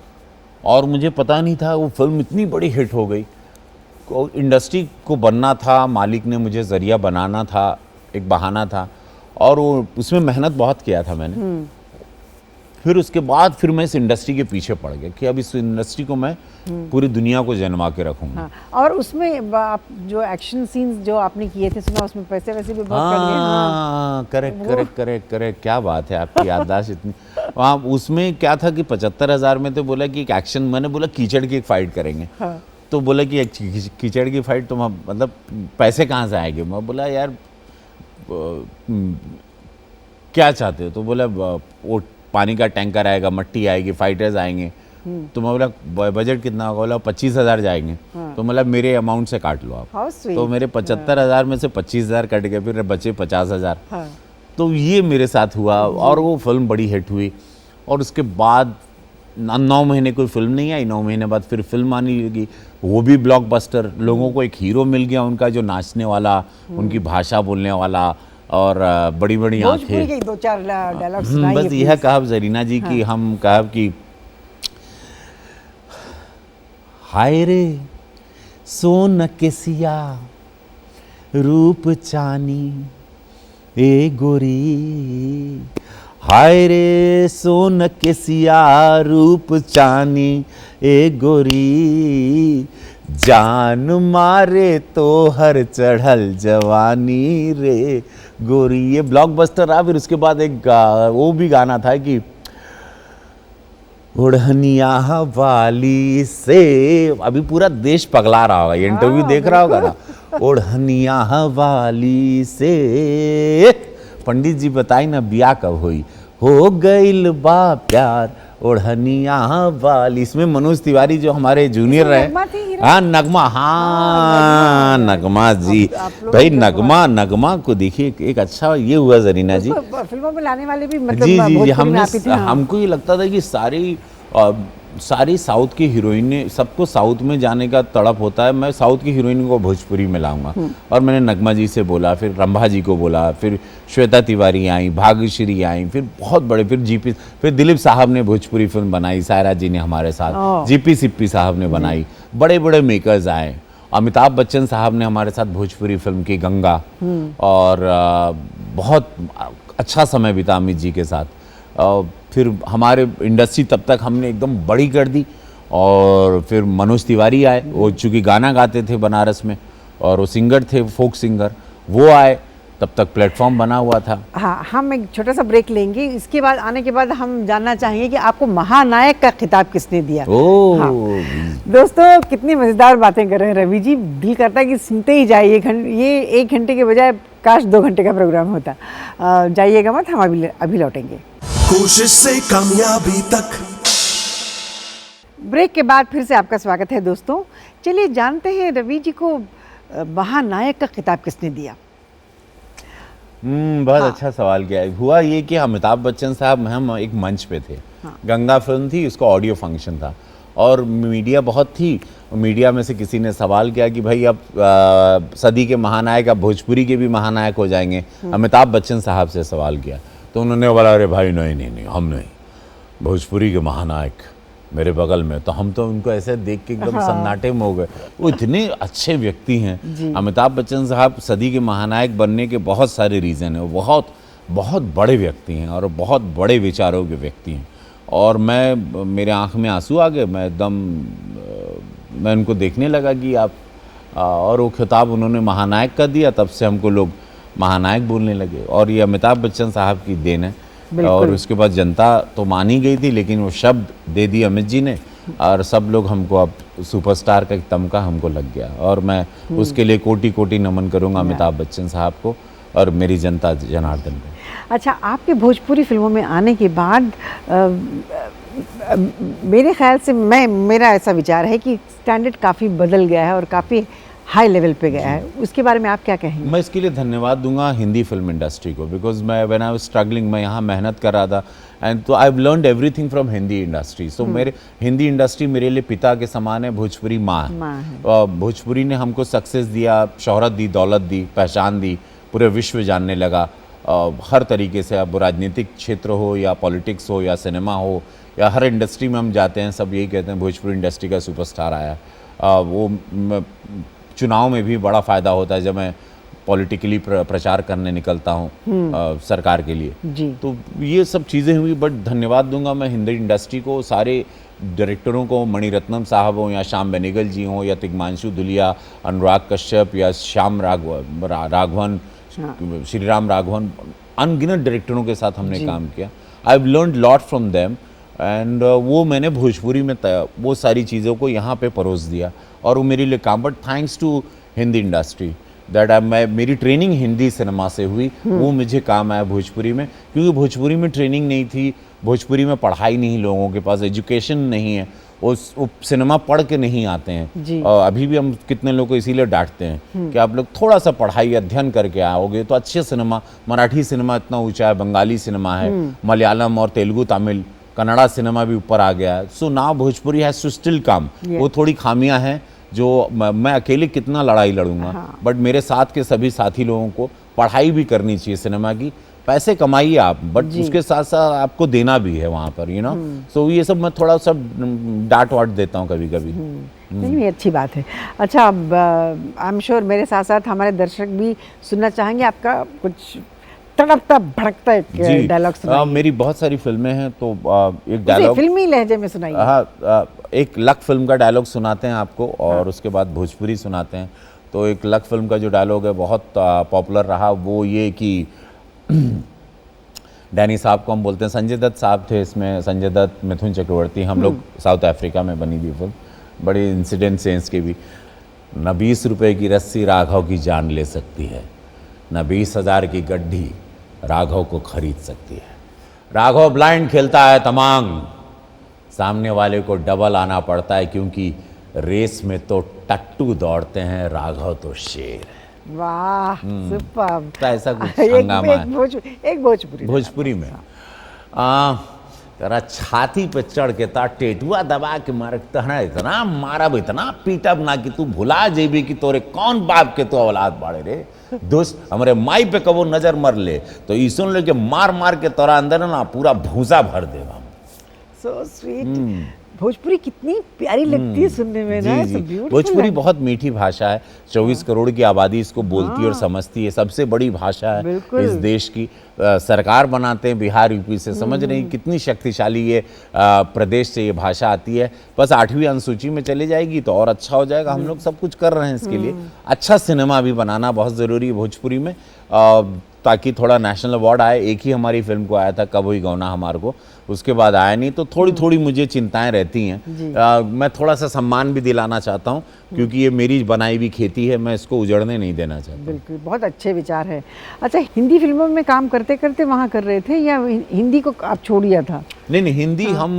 और मुझे पता नहीं था वो फिल्म इतनी बड़ी हिट हो गई। इंडस्ट्री को बनना था, मालिक ने मुझे ज़रिया बनाना था, एक बहाना था, और वो उसमें मेहनत बहुत किया था मैंने। फिर उसके बाद फिर मैं इस इंडस्ट्री के पीछे पड़ गया कि अब इस इंडस्ट्री को मैं पूरी दुनिया को जन्मा के रखूंगा। हाँ, और उसमें आप जो एक्शन सीन्स जो आपने किए थे, सुना उसमें पैसे वैसे भी बहुत कट गए। हाँ, करेक्ट, क्या बात है आपकी याददाश्त इतनी। वहाँ उसमें क्या था कि 75,000 में तो बोला कि एक एक्शन, मैंने बोला कीचड़ की एक फाइट करेंगे। हाँ। तो बोला कि कीचड़ की फाइट तो मतलब पैसे कहाँ से आएंगे? मैं बोला यार क्या चाहते हो? तो बोला वो पानी का टैंकर आएगा, मट्टी आएगी, फाइटर्स आएंगे। तो मैं बोला बजट कितना होगा? बोला 25,000 जाएंगे। हाँ। तो मतलब मेरे अमाउंट से काट लो आप। तो मेरे 75,000 में से 25,000 कट गए, फिर बचे 50,000। हाँ। तो ये मेरे साथ हुआ, और वो फिल्म बड़ी हिट हुई। और उसके बाद 9 महीने कोई फिल्म नहीं आई, 9 महीने बाद फिर फिल्म आने लगी, वो भी ब्लॉकबस्टर। लोगों को एक हीरो मिल गया उनका, जो नाचने वाला, उनकी भाषा बोलने वाला, और बड़ी बड़ी आंखें। 2-4 डायलॉग्स बस यह कहा जरीना जी की, हम कहा कि हाय रे सोन के सिया रूप चानी ए गोरी, हाय रे सोन के सिया रूप चानी ए गोरी, जान मारे तो हर चढ़ल जवानी रे गोरी। ये ब्लॉकबस्टर रहा। फिर उसके बाद एक वो भी गाना था कि ओढ़निया वाली से, अभी पूरा देश पगला रहा होगा, ये इंटरव्यू देख रहा होगा ना। ओढ़निया वाली से पंडित जी बताई ना बिया कब हुई, हो गइल बा प्यार ओढ़निया वाली। इसमें मनोज तिवारी जो हमारे जूनियर रहे, हाँ नगमा जी, भाई नगमा को देखिए, एक अच्छा ये हुआ जरीना जी, फिल्मों में लाने वाले भी मतलब जी हमको ये लगता था कि सारी साउथ की हीरोइनें, सबको साउथ में जाने का तड़प होता है, मैं साउथ की हीरोइन को भोजपुरी में लाऊंगा। और मैंने नगमा जी से बोला, फिर रंभा जी को बोला, फिर श्वेता तिवारी आई, भाग्यश्री आई, फिर बहुत बड़े, फिर दिलीप साहब ने भोजपुरी फिल्म बनाई, सायरा जी ने हमारे साथ, जीपी सिप्पी साहब ने बनाई, बड़े बड़े मेकर्स आए। अमिताभ बच्चन साहब ने हमारे साथ भोजपुरी फिल्म की गंगा, और बहुत अच्छा समय बीता अमित जी के साथ। फिर हमारे इंडस्ट्री तब तक हमने एकदम बड़ी कर दी, और फिर मनोज तिवारी आए, वो चूँकि गाना गाते थे बनारस में, और वो सिंगर थे, फोक सिंगर, वो आए, तब तक प्लेटफॉर्म बना हुआ था। हाँ, हम एक छोटा सा ब्रेक लेंगे, इसके बाद आने के बाद हम जानना चाहेंगे कि आपको महानायक का खिताब किसने दिया। हाँ। दोस्तों कितनी मज़ेदार बातें कर रहे हैं रवि जी, दिल करता है कि सुनते ही जाइए। ये 1 घंटे के बजाय काश 2 घंटे का प्रोग्राम होता। जाइएगा मत, हम अभी लौटेंगे। कोशिश से कामयाबी तक। ब्रेक के बाद फिर से आपका स्वागत है दोस्तों। चलिए जानते हैं रवि जी को महानायक का खिताब किसने दिया। बहुत अच्छा सवाल किया है। हुआ ये कि अमिताभ बच्चन साहब, हम एक मंच पे थे, गंगा फिल्म थी, उसका ऑडियो फंक्शन था, और मीडिया बहुत थी। मीडिया में से किसी ने सवाल किया कि भाई अब सदी के महानायक अब भोजपुरी के भी महानायक हो जाएंगे। अमिताभ बच्चन साहब से सवाल किया तो उन्होंने बोला अरे भाई नहीं हम नहीं, भोजपुरी के महानायक मेरे बगल में। तो हम तो उनको ऐसे देख के एकदम सन्नाटे में हो गए। वो इतने अच्छे व्यक्ति हैं अमिताभ बच्चन साहब। सदी के महानायक बनने के बहुत सारे रीज़न हैं। वो बहुत बहुत बड़े व्यक्ति हैं और बहुत बड़े विचारों के व्यक्ति हैं। और मेरे आँख में आंसू आ गए। मैं उनको देखने लगा कि आप और वो खिताब उन्होंने महानायक का दिया, तब से हमको लोग महानायक बोलने लगे। और ये अमिताभ बच्चन साहब की देन है। और उसके बाद जनता तो मान ही गई थी, लेकिन वो शब्द दे दी अमित जी ने और सब लोग हमको अब सुपरस्टार का एक तमका हमको लग गया। और मैं उसके लिए कोटि कोटि नमन करूंगा अमिताभ बच्चन साहब को और मेरी जनता जनार्दन को। अच्छा, आपके भोजपुरी फिल्मों में आने के बाद मेरे ख्याल से मेरा ऐसा विचार है कि स्टैंडर्ड काफ़ी बदल गया है और काफ़ी हाई लेवल पे गया है। उसके बारे में आप क्या कहेंगे? मैं इसके लिए धन्यवाद दूंगा हिंदी फिल्म इंडस्ट्री को, because when I was struggling, मैं यहाँ मेहनत कर रहा था एंड तो I have learned everything from Hindi industry. So मेरे हिंदी इंडस्ट्री मेरे लिए पिता के समान है, भोजपुरी माँ है। भोजपुरी ने हमको सक्सेस दिया, शोहरत दी, दौलत दी, पहचान दी, पूरे विश्व जानने लगा। हर तरीके से, अब राजनीतिक क्षेत्र हो या पॉलिटिक्स हो या सिनेमा हो या हर इंडस्ट्री में हम जाते हैं, सब यही कहते हैं भोजपुरी इंडस्ट्री का सुपरस्टार आया। वो चुनाव में भी बड़ा फ़ायदा होता है जब मैं पॉलिटिकली प्रचार करने निकलता हूँ सरकार के लिए जी। तो ये सब चीज़ें हुई। बट धन्यवाद दूंगा मैं हिंदी इंडस्ट्री को, सारे डायरेक्टरों को, मणिरत्नम साहब हों या श्याम बेनेगल जी हों या तिग्मांशु धुलिया, अनुराग कश्यप या श्याम राघवन, श्रीराम राघवन, अनगिनत डायरेक्टरों के साथ हमने काम किया। आई have learned lot from them and वो मैंने भोजपुरी में वो सारी चीज़ों को यहाँ पे परोस दिया और वो मेरे लिए काम। But thanks to Hindi industry that मेरी ट्रेनिंग हिंदी सिनेमा से हुई, वो मुझे काम आया भोजपुरी में, क्योंकि भोजपुरी में ट्रेनिंग नहीं थी, भोजपुरी में पढ़ाई नहीं, लोगों के पास एजुकेशन नहीं है, वो सिनेमा पढ़ के नहीं आते हैं। अभी भी हम कितने लोग को इसीलिए डांटते हैं कि आप लोग थोड़ा सा पढ़ाई अध्ययन करके आओगे तो अच्छे सिनेमा, मराठी सिनेमा इतना ऊंचा है, बंगाली सिनेमा है, मलयालम और तेलुगु तमिल कन्नड़ा सिनेमा भी ऊपर आ गया है। So now Bhojpuri has to still come. वो थोड़ी खामियां हैं जो मैं अकेले कितना लड़ाई लड़ूंगा, बट मेरे साथ के सभी साथी लोगों को पढ़ाई भी करनी चाहिए सिनेमा की। पैसे कमाइए आप, बट उसके साथ साथ आपको देना भी है वहाँ पर, यू नो। सो ये सब मैं थोड़ा सा डांट वाट देता हूँ कभी कभी। नहीं, अच्छी बात है। अच्छा, अब आई एम श्योर मेरे साथ साथ हमारे दर्शक भी सुनना चाहेंगे आपका कुछ तड़पता भड़कता एक डायलॉग सुनाइए। मेरी बहुत सारी फिल्में हैं तो एक डायलॉग फिल्मी लहजे में सुनाइए। हाँ, एक लक फिल्म का डायलॉग सुनाते हैं आपको और उसके बाद भोजपुरी सुनाते हैं। तो एक लक फिल्म का जो डायलॉग है बहुत पॉपुलर रहा, वो ये कि डैनी साहब को हम बोलते हैं, संजय दत्त साहब थे इसमें, संजय दत्त, मिथुन चक्रवर्ती, हम लोग साउथ अफ्रीका में बनी थी फिल्म, बड़े इंसिडेंट से इसके भी। न 20 रुपए की रस्सी राघव की जान ले सकती है, न 20,000 की गड्ढी राघव को खरीद सकती है। राघव ब्लाइंड खेलता है तमांग, सामने वाले को डबल आना पड़ता है क्योंकि रेस में तो टट्टू दौड़ते हैं, राघव तो शेर है। वाह, सुपर। तो ऐसा कुछ हंगामा है एक भोजपुरी में। तेरा छाती पे चढ़ के ता टेटुआ दबा के मार तहना इतना मारा भी, इतना पीटा ना कि तू भुला जेबी कि तोरे कौन बाप के तो औलाद बाड़े रे दोस्त, हमारे माई पे कबो नजर मर ले तो ई सुन ले के मार मार के तोरा अंदर ना पूरा भूसा भर देगा। So sweet. भोजपुरी कितनी प्यारी लगती है सुनने में ना। भोजपुरी बहुत मीठी भाषा है, 24 करोड़ की आबादी इसको बोलती और समझती है, सबसे बड़ी भाषा है इस देश की। सरकार बनाते हैं बिहार यूपी से, समझ रही कितनी शक्तिशाली ये प्रदेश से ये भाषा आती है। बस 8वीं अनुसूची में चली जाएगी तो और अच्छा हो जाएगा। हम लोग सब कुछ कर रहे हैं इसके लिए। अच्छा सिनेमा भी बनाना बहुत ज़रूरी है भोजपुरी में, ताकि थोड़ा नेशनल अवार्ड आए। एक ही हमारी फिल्म को आया था, कब हुई गौना हमार को, उसके बाद आया नहीं। तो थोड़ी थोड़ी मुझे चिंताएं रहती हैं। मैं थोड़ा सा सम्मान भी दिलाना चाहता हूं क्योंकि ये मेरी बनाई हुई खेती है, मैं इसको उजड़ने नहीं देना चाहता। बिल्कुल, बहुत अच्छे विचार है। अच्छा, हिंदी फिल्मों में काम करते करते वहाँ कर रहे थे या हिंदी को आप छोड़ दिया था? नहीं, हिंदी हम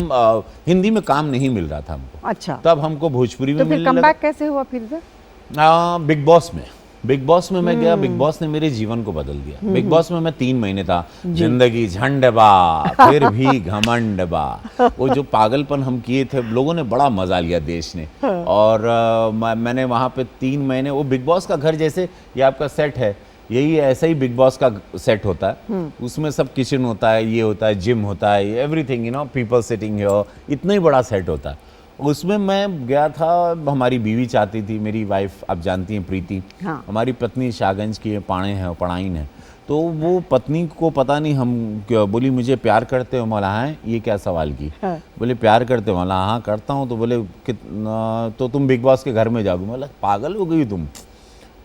हिंदी में काम नहीं मिल रहा था हमको। अच्छा, तब हमको भोजपुरी में तो फिर कमबैक कैसे हुआ फिर से? बिग बॉस में बिग बॉस में मैं गया, बिग बॉस ने मेरे जीवन को बदल दिया। बिग बॉस में मैं 3 महीने था, जिंदगी झंड बा फिर भी घमंड बा, वो जो पागलपन हम किए थे, लोगों ने बड़ा मजा लिया, देश ने। और मैंने वहाँ पे 3 महीने, वो बिग बॉस का घर जैसे ये आपका सेट है, यही ऐसा ही बिग बॉस का सेट होता है। उसमें सब किचन होता है, ये होता है, जिम होता है, everything, you know, people sitting here, इतना ही बड़ा सेट होता है। उसमें मैं गया था, हमारी बीवी चाहती थी, मेरी वाइफ आप जानती हैं प्रीति, हाँ। हमारी पत्नी शाहगंज की पाणे है, पढ़ाइन है, तो वो पत्नी को पता नहीं, हम बोली मुझे प्यार करते हो? मला है, ये क्या सवाल की? हाँ। बोले प्यार करते हो? मला हाँ करता हूँ। तो बोले तो तुम बिग बॉस के घर में जाओगे? बोला पागल हो गई तुम,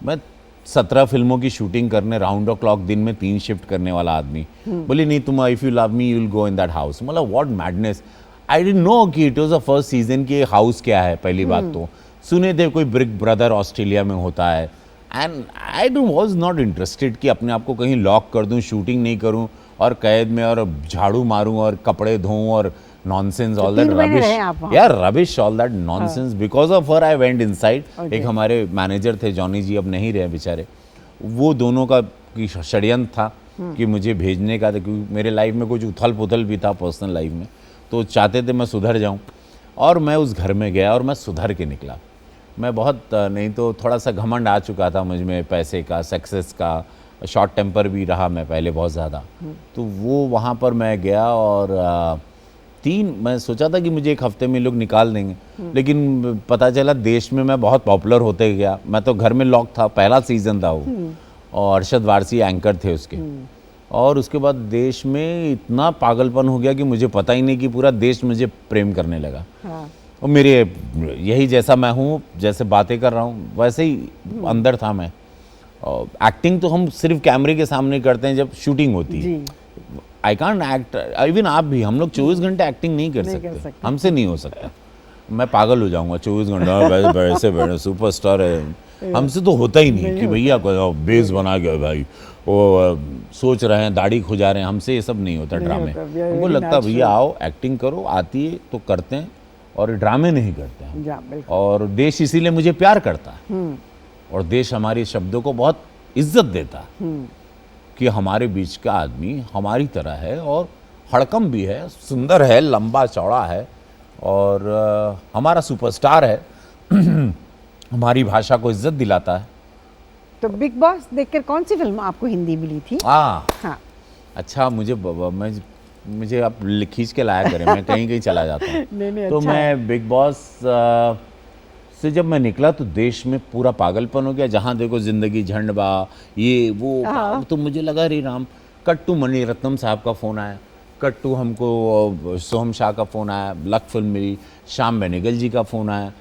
मैं 17 फिल्मों की शूटिंग करने, राउंड द क्लॉक दिन में 3 शिफ्ट करने वाला आदमी। बोली नहीं, तुम if you love me you will go in that house. मतलब what madness, I didn't know कि it was the first season की हाउस क्या है। पहली बात तो सुने थे कोई बिग ब्रदर ऑस्ट्रेलिया में होता है, and I was not interested कि अपने आप को कहीं लॉक कर दूं, शूटिंग नहीं करूं और कैद में और झाड़ू मारूं और कपड़े धोऊं और नॉनसेंस, ऑल दैट 3 महीने रबिश, रहे आप वहाँ? यार rubbish, all that nonsense. Because of her I went inside. एक हमारे मैनेजर थे जॉनी जी, अब नहीं रहे बेचारे, वो दोनों का षड्यंत्र था कि मुझे भेजने का था, क्योंकि मेरे लाइफ में कुछ उथल पुथल भी था पर्सनल लाइफ में, तो चाहते थे मैं सुधर जाऊं। और मैं उस घर में गया और मैं सुधर के निकला। मैं बहुत नहीं तो थोड़ा सा घमंड आ चुका था मुझ में, पैसे का, सक्सेस का, शॉर्ट टेम्पर भी रहा मैं पहले बहुत ज़्यादा। तो वो वहाँ पर मैं गया और मैं सोचा था कि मुझे 1 हफ्ते में लोग निकाल देंगे, लेकिन पता चला देश में मैं बहुत पॉपुलर होते गया। मैं तो घर में लॉक था, पहला सीज़न था वो, और अरशद वारसी एंकर थे उसके। और उसके बाद देश में इतना पागलपन हो गया कि मुझे पता ही नहीं कि पूरा देश मुझे प्रेम करने लगा। हाँ। और मेरे यही जैसा मैं हूँ, जैसे बातें कर रहा हूँ वैसे ही अंदर था मैं। एक्टिंग तो हम सिर्फ कैमरे के सामने करते हैं जब शूटिंग होती है। आई कांट एक्ट, इवन आप भी, हम लोग 24 घंटे एक्टिंग नहीं कर सकते, हमसे नहीं हो सकता। मैं पागल हो जाऊंगा 24 घंटे, वैसे बैठे सुपरस्टार है, हमसे तो होता ही नहीं कि भैया बेस बना गया भाई, वो सोच रहे हैं दाढ़ी खुजा रहे हैं, हमसे ये सब नहीं होता ड्रामे। हमको लगता भैया आओ एक्टिंग करो, आती है तो करते हैं, और ड्रामे नहीं करते हैं। और देश इसीलिए मुझे प्यार करता है, और देश हमारे शब्दों को बहुत इज्जत देता है कि हमारे बीच का आदमी हमारी तरह है, और हड़कम भी है, सुंदर है, लंबा चौड़ा है, और हमारा सुपरस्टार है, हमारी भाषा को इज्जत दिलाता है। तो बिग बॉस देखकर कौन सी फिल्म आपको हिंदी मिली थी? हाँ। अच्छा, मुझे आप खींच के लाया करें, मैं कहीं कहीं चला जाता हूँ। नहीं, तो अच्छा मैं बिग बॉस से जब मैं निकला तो देश में पूरा पागलपन हो गया। जहाँ देखो जिंदगी झंड बा, ये वो, तो मुझे लगा रे राम। कट्टू मणि रत्नम साहब का फ़ोन आया, कट्टू हमको सोहम शाह का फ़ोन आया, लक फिल्म मिली, श्याम बेनेगल जी का फ़ोन आया,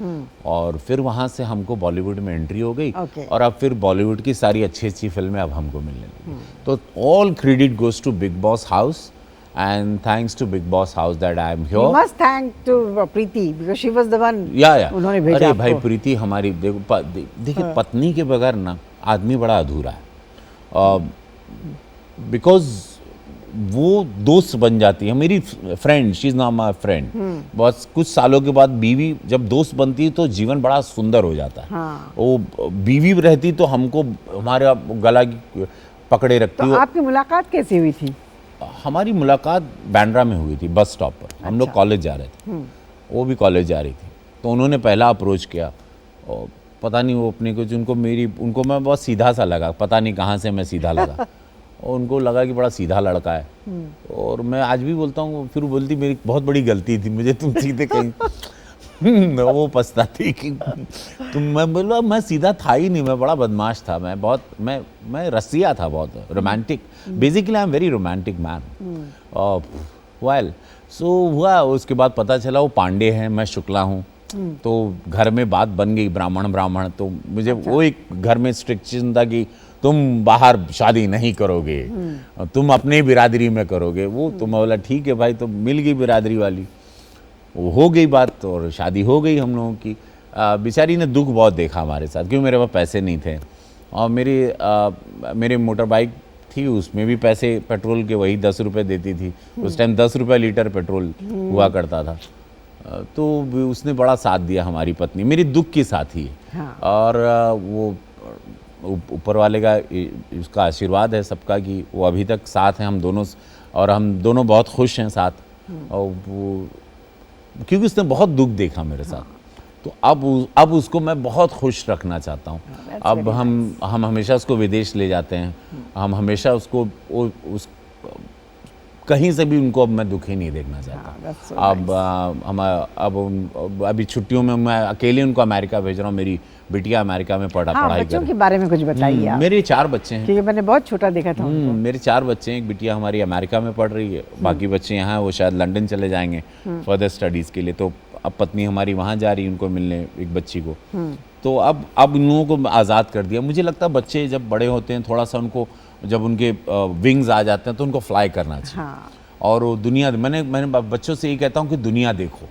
और फिर वहाँ से हमको बॉलीवुड में एंट्री हो गई। और अब फिर बॉलीवुड की सारी अच्छी अच्छी फिल्में अब हमको मिलने लगी। तो all credit goes to Bigg Boss house, and thanks to Big Boss House that I am here. You must thank to Preeti because she was the one. Yeah. उन्होंने भेजा अरे आपको। भाई प्रीति हमारी देखिए पत्नी के बगैर ना आदमी बड़ा अधूरा है, बिकॉज वो दोस्त बन जाती है, मेरी friend, she is not my friend. बहुत कुछ सालों के बाद बीवी जब दोस्त बनती है तो जीवन बड़ा सुंदर हो जाता है। हाँ। वो बीवी रहती तो हमको हमारा गला पकड़े रखती। तो आपकी मुलाकात कैसे हुई थी? हमारी मुलाकात बांद्रा में हुई थी, बस स्टॉप पर। हम लोग कॉलेज जा रहे थे, वो भी कॉलेज जा रही थी, तो उन्होंने पहला अप्रोच किया, और पता नहीं वो अपने कुछ उनको मैं बहुत सीधा सा लगा, पता नहीं कहाँ से मैं सीधा लगा, और उनको लगा कि बड़ा सीधा लड़का है। और मैं आज भी बोलता हूँ, फिर बोलती मेरी बहुत बड़ी गलती थी, मुझे तुम सीधे कहीं वो पछताती कि मैं बोला मैं सीधा था ही नहीं, मैं बड़ा बदमाश था, मैं रसिया था, बहुत romantic. Basically I am very romantic man. Well so हुआ, उसके बाद पता चला वो पांडे हैं, मैं शुक्ला हूँ, तो घर में बात बन गई ब्राह्मण। तो मुझे वो एक घर में स्ट्रिक्शन था कि तुम बाहर शादी नहीं करोगे, तुम अपने बिरादरी में करोगे। वो तो मैं बोला ठीक है भाई, तो मिल गई बिरादरी वाली, वो हो गई बात और शादी हो गई हम लोगों की। बेचारी ने दुख बहुत देखा हमारे साथ, क्योंकि मेरे पास पैसे नहीं थे, और मेरे मोटर बाइक थी, उसमें भी पैसे पेट्रोल के वही 10 रुपये देती थी। उस टाइम 10 रुपये लीटर पेट्रोल हुआ करता था। तो उसने बड़ा साथ दिया, हमारी पत्नी मेरी दुख की साथी है। हाँ। और वो ऊपर वाले का इसका आशीर्वाद है सबका कि वो अभी तक साथ हैं हम दोनों, और हम दोनों बहुत खुश हैं साथ। और वो क्योंकि उसने बहुत दुख देखा मेरे साथ, तो अब उसको मैं बहुत खुश रखना चाहता हूँ। अब हम हमेशा उसको विदेश ले जाते हैं, हम हमेशा उसको कहीं से भी उनको अब मैं दुखी नहीं देखना चाहता। अब अभी छुट्टियों में मैं अकेले उनको अमेरिका भेज रहा हूँ। मेरी बिटिया अमेरिका में पढ़ाई बच्चों के बारे में कुछ बताइए आप। मेरे 4 बच्चे हैं, क्योंकि मैंने बहुत छोटा देखा था उनको। मेरे 4 बच्चे हैं। एक बिटिया हमारी अमेरिका में पढ़ रही है, बाकी बच्चे यहाँ हैं, वो शायद लंदन चले जाएंगे फर्दर स्टडीज़ के लिए। तो अब पत्नी हमारी वहाँ जा रही है उनको मिलने, एक बच्ची को। तो अब इन लोगों को आज़ाद कर दिया। मुझे लगता है बच्चे जब बड़े होते हैं थोड़ा सा उनको, जब उनके विंग्स आ जाते हैं तो उनको फ्लाई करना चाहिए। और वो दुनिया, मैंने बच्चों से ये कहता हूँ कि दुनिया देखो,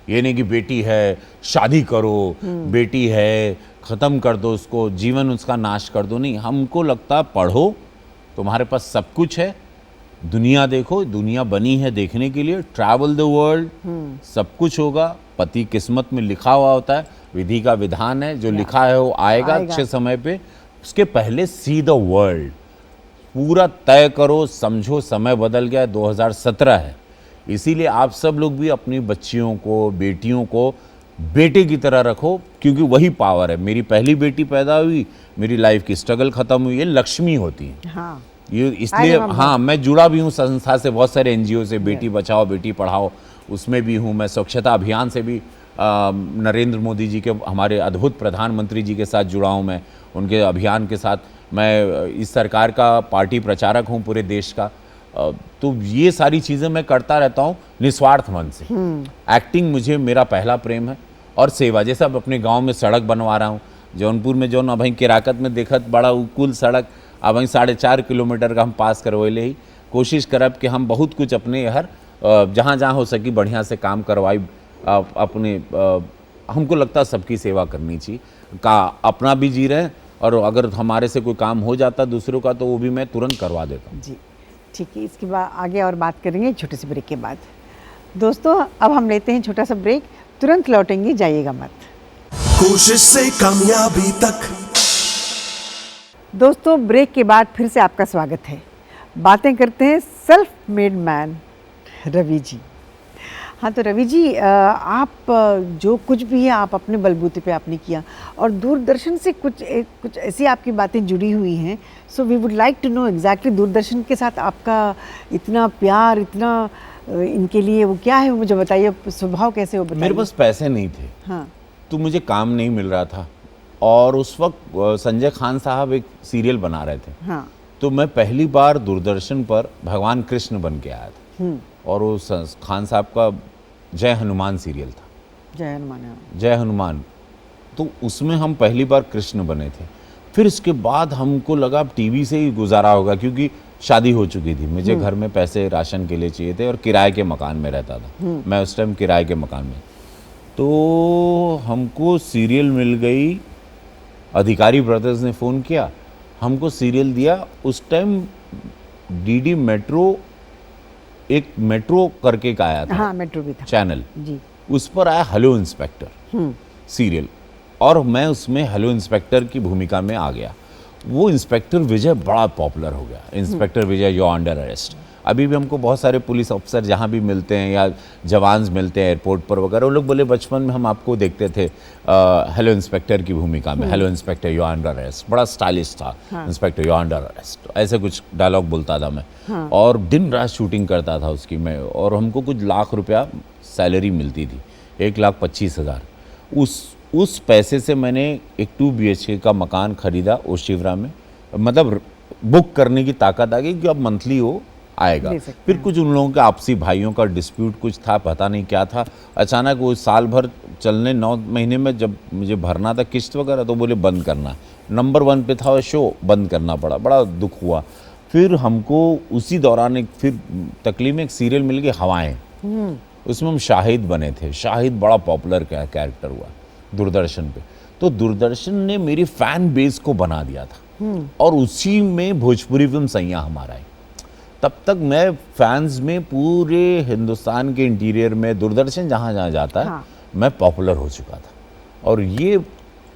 ये नहीं कि बेटी है शादी करो, बेटी है ख़त्म कर दो उसको, जीवन उसका नाश कर दो। नहीं, हमको लगता है पढ़ो, तुम्हारे पास सब कुछ है, दुनिया देखो, दुनिया बनी है देखने के लिए, ट्रैवल द वर्ल्ड, सब कुछ होगा। पति किस्मत में लिखा हुआ होता है, विधि का विधान है, जो लिखा है वो आएगा अच्छे समय पे। उसके पहले सी द वर्ल्ड, पूरा तय करो, समझो समय बदल गया, 2017 है। इसीलिए आप सब लोग भी अपनी बच्चियों को, बेटियों को बेटे की तरह रखो, क्योंकि वही पावर है। मेरी पहली बेटी पैदा हुई, मेरी लाइफ की स्ट्रगल खत्म हुई, ये लक्ष्मी होती है। ये इसलिए मैं जुड़ा भी हूँ संस्था से, बहुत सारे NGO से, बेटी बचाओ बेटी पढ़ाओ, उसमें भी हूँ मैं। स्वच्छता अभियान से भी नरेंद्र मोदी जी के, हमारे अद्भुत प्रधानमंत्री जी के साथ जुड़ा हूँ मैं, उनके अभियान के साथ। मैं इस सरकार का पार्टी प्रचारक हूँ पूरे देश का। तो ये सारी चीज़ें मैं करता रहता हूँ निस्वार्थ मन से। एक्टिंग मुझे मेरा पहला प्रेम है, और सेवा। जैसे अब अपने गांव में सड़क बनवा रहा हूँ, जौनपुर में जो अभी किराकत में देखत बड़ा कुल सड़क अब वहीं 4.5 किलोमीटर का हम पास करवैले ही। कोशिश करब कि हम बहुत कुछ अपने हर जहाँ जहाँ हो सकी बढ़िया से काम करवाई। अपने हमको लगता है सबकी सेवा करनी चाहिए, का अपना भी जी रहे हैं, और अगर हमारे से कोई काम हो जाता दूसरों का तो वो भी मैं तुरंत करवा देता हूँ। जी ठीक है, इसके बाद आगे और बात करेंगे छोटे से ब्रेक के बाद। दोस्तों अब हम लेते हैं छोटा सा ब्रेक, तुरंत लौटेंगे, जाइएगा मत। कोशिश से कामयाबी तक। दोस्तों ब्रेक के बाद फिर से आपका स्वागत है। बातें करते हैं self made man Ravi ji. हाँ तो रवि जी, आप जो कुछ भी है आप अपने बलबूते पे आपने किया, और दूरदर्शन से कुछ ऐसी आपकी बातें जुड़ी हुई हैं। So we would like to know exactly Doordarshan के साथ आपका इतना प्यार, इतना इनके लिए वो क्या है, वो मुझे बताइए, स्वभाव कैसे, वो बताइए। मेरे पास पैसे नहीं थे, हाँ, तो मुझे काम नहीं मिल रहा था, और उस वक्त संजय खान साहब एक सीरियल बना रहे थे। हाँ, तो मैं पहली बार दूरदर्शन पर भगवान कृष्ण बन के आया था, और वो खान साहब का जय हनुमान सीरियल था। जय हनुमान। जय हनुमान, तो उसमें हम पहली बार कृष्ण बने थे। फिर इसके बाद हमको लगा अब टीवी से ही गुजारा होगा, क्योंकि शादी हो चुकी थी, मुझे घर में पैसे राशन के लिए चाहिए थे, और किराए के मकान में रहता था मैं उस टाइम, किराए के मकान में। तो हमको सीरियल मिल गई, अधिकारी ब्रदर्स ने फ़ोन किया, हमको सीरियल दिया। उस टाइम DD मेट्रो, एक मेट्रो करके का आया था, हाँ मेट्रो भी था चैनल जी, उस पर आया हेलो इंस्पेक्टर सीरियल, और मैं उसमें हेलो इंस्पेक्टर की भूमिका में आ गया। वो इंस्पेक्टर विजय बड़ा पॉपुलर हो गया, inspector Vijay you under arrest. अभी भी हमको बहुत सारे पुलिस अफसर जहाँ भी मिलते हैं या जवान्स मिलते हैं एयरपोर्ट पर वगैरह, वो लोग बोले बचपन में हम आपको देखते थे हेलो इंस्पेक्टर की भूमिका में, hello inspector you under arrest. बड़ा स्टाइलिश था, इंस्पेक्टर यू अंडर अरेस्ट, ऐसे कुछ डायलॉग बोलता था मैं। और दिन रात शूटिंग करता था उसकी मैं, और हमको कुछ लाख रुपया सैलरी मिलती थी, 1,25,000। उस पैसे से मैंने एक 2 BHK का मकान खरीदा ओशिवरा में, मतलब बुक करने की ताकत आ गई कि अब मंथली वो आएगा। फिर कुछ उन लोगों के आपसी भाइयों का डिस्प्यूट कुछ था, पता नहीं क्या था, अचानक वो साल भर चलने 9 महीने में जब मुझे भरना था किस्त वगैरह, तो बोले बंद करना। नंबर 1 पे था वो शो, बंद करना पड़ा, बड़ा दुख हुआ। फिर हमको उसी दौरान एक फिर तकलीफ में एक सीरियल मिल गई हवाएं, उसमें हम शाहिद बने थे। शाहिद बड़ा पॉपुलर कैरेक्टर हुआ दूरदर्शन पे। तो दूरदर्शन ने मेरी फैन बेस को बना दिया था, और उसी में भोजपुरी फिल्म सैया हमारा है। तब तक मैं फैंस में पूरे हिंदुस्तान के इंटीरियर में दूरदर्शन जहाँ जहाँ जाता है, मैं पॉपुलर हो चुका था। और ये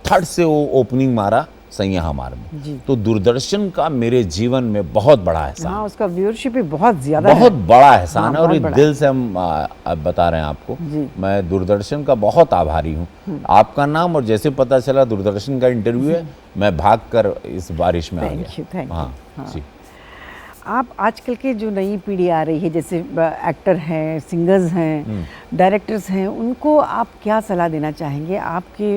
थर्ड से वो ओपनिंग मारा सैया मार में। जी। तो दूरदर्शन का मेरे जीवन में बहुत बड़ा एहसान, हाँ, उसका व्यूअरशिप भी बहुत ज्यादा बहुत है। बड़ा एहसान हाँ, है। और बहुत ये बड़ा दिल से हम अब बता रहे हैं आपको, जी। मैं दूरदर्शन का बहुत आभारी हूँ। आपका नाम और जैसे पता चला दूरदर्शन का इंटरव्यू है, मैं भाग कर इस बारिश में आ Thank गया। you, thank you। हाँ, हाँ। जी। आप आजकल के जो नई पीढ़ी आ रही है, जैसे एक्टर हैं, सिंगर्स हैं, डायरेक्टर्स हैं, उनको आप क्या सलाह देना चाहेंगे? आपके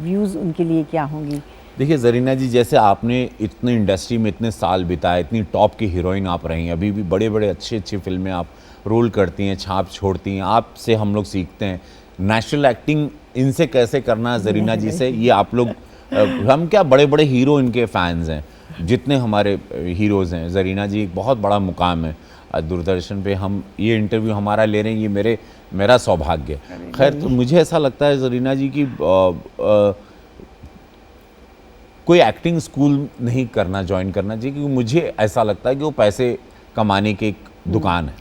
व्यूज़ उनके लिए क्या होंगी? देखिए जरीना जी, जैसे आपने इतने इंडस्ट्री में इतने साल बिताए, इतनी टॉप की हीरोइन आप रही हैं, अभी भी बड़े बड़े अच्छी अच्छी फिल्में आप रोल करती हैं, छाप छोड़ती हैं, आपसे हम लोग सीखते हैं। नेचुरल एक्टिंग इनसे कैसे करना है जरीना जी से, ये आप लोग हम क्या बड़े बड़े हीरो इनके फैंस हैं, जितने हमारे हीरोज़ हैं। जरीना जी एक बहुत बड़ा मुकाम है दूरदर्शन पे, हम ये इंटरव्यू हमारा ले रहे हैं, ये मेरा सौभाग्य। खैर, तो मुझे ऐसा लगता है जरीना जी की कोई एक्टिंग स्कूल नहीं करना, ज्वाइन करना चाहिए, क्योंकि मुझे ऐसा लगता है कि वो पैसे कमाने की एक दुकान है।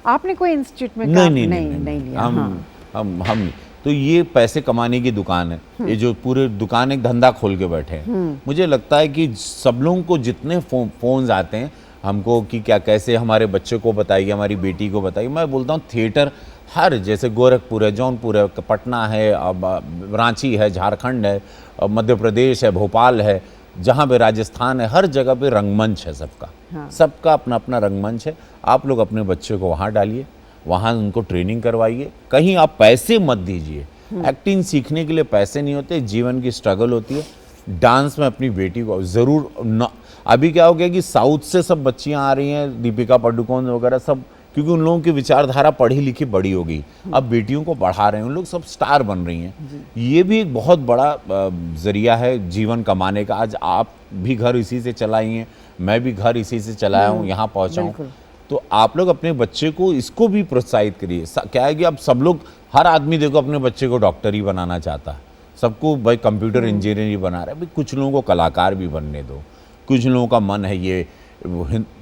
आपने कोई इंस्टीट्यूट में नहीं लिया? हम हाँ। हम नहीं। तो ये पैसे कमाने की दुकान है, ये जो पूरे दुकान एक धंधा खोल के बैठे हैं। मुझे लगता है कि सब लोगों को जितने फोन्स आते हैं हमको कि क्या कैसे हमारे बच्चे को बताइए, हमारी बेटी को बताइए, मैं बोलता हूँ थिएटर हर, जैसे गोरखपुर है, जौनपुर है, पटना है, अब रांची है, झारखंड है, मध्य प्रदेश है, भोपाल है, जहाँ पे राजस्थान है, हर जगह पे रंगमंच है सबका। हाँ। सबका अपना अपना रंगमंच है। आप लोग अपने बच्चे को वहाँ डालिए, वहाँ उनको ट्रेनिंग करवाइए, कहीं आप पैसे मत दीजिए। एक्टिंग सीखने के लिए पैसे नहीं होते, जीवन की स्ट्रगल होती है। डांस में अपनी बेटी को ज़रूर न, अभी क्या हो गया कि साउथ से सब बच्चियां आ रही हैं, दीपिका पादुकोण वगैरह सब, क्योंकि उन लोगों की विचारधारा पढ़ी लिखी बड़ी हो गई, अब बेटियों को पढ़ा रहे हैं, उन लोग सब स्टार बन रही हैं। ये भी एक बहुत बड़ा जरिया है जीवन कमाने का। आज आप भी घर इसी से चलाई हैं, मैं भी घर इसी से चलाया हूँ, यहाँ पहुँचा हूँ। तो आप लोग अपने बच्चे को इसको भी प्रोत्साहित करिए। क्या है कि अब सब लोग, हर आदमी देखो अपने बच्चे को डॉक्टर ही बनाना चाहता है, सबको भाई कंप्यूटर इंजीनियर ही बना रहा है। भाई कुछ लोगों को कलाकार भी बनने दो, कुछ लोगों का मन है, ये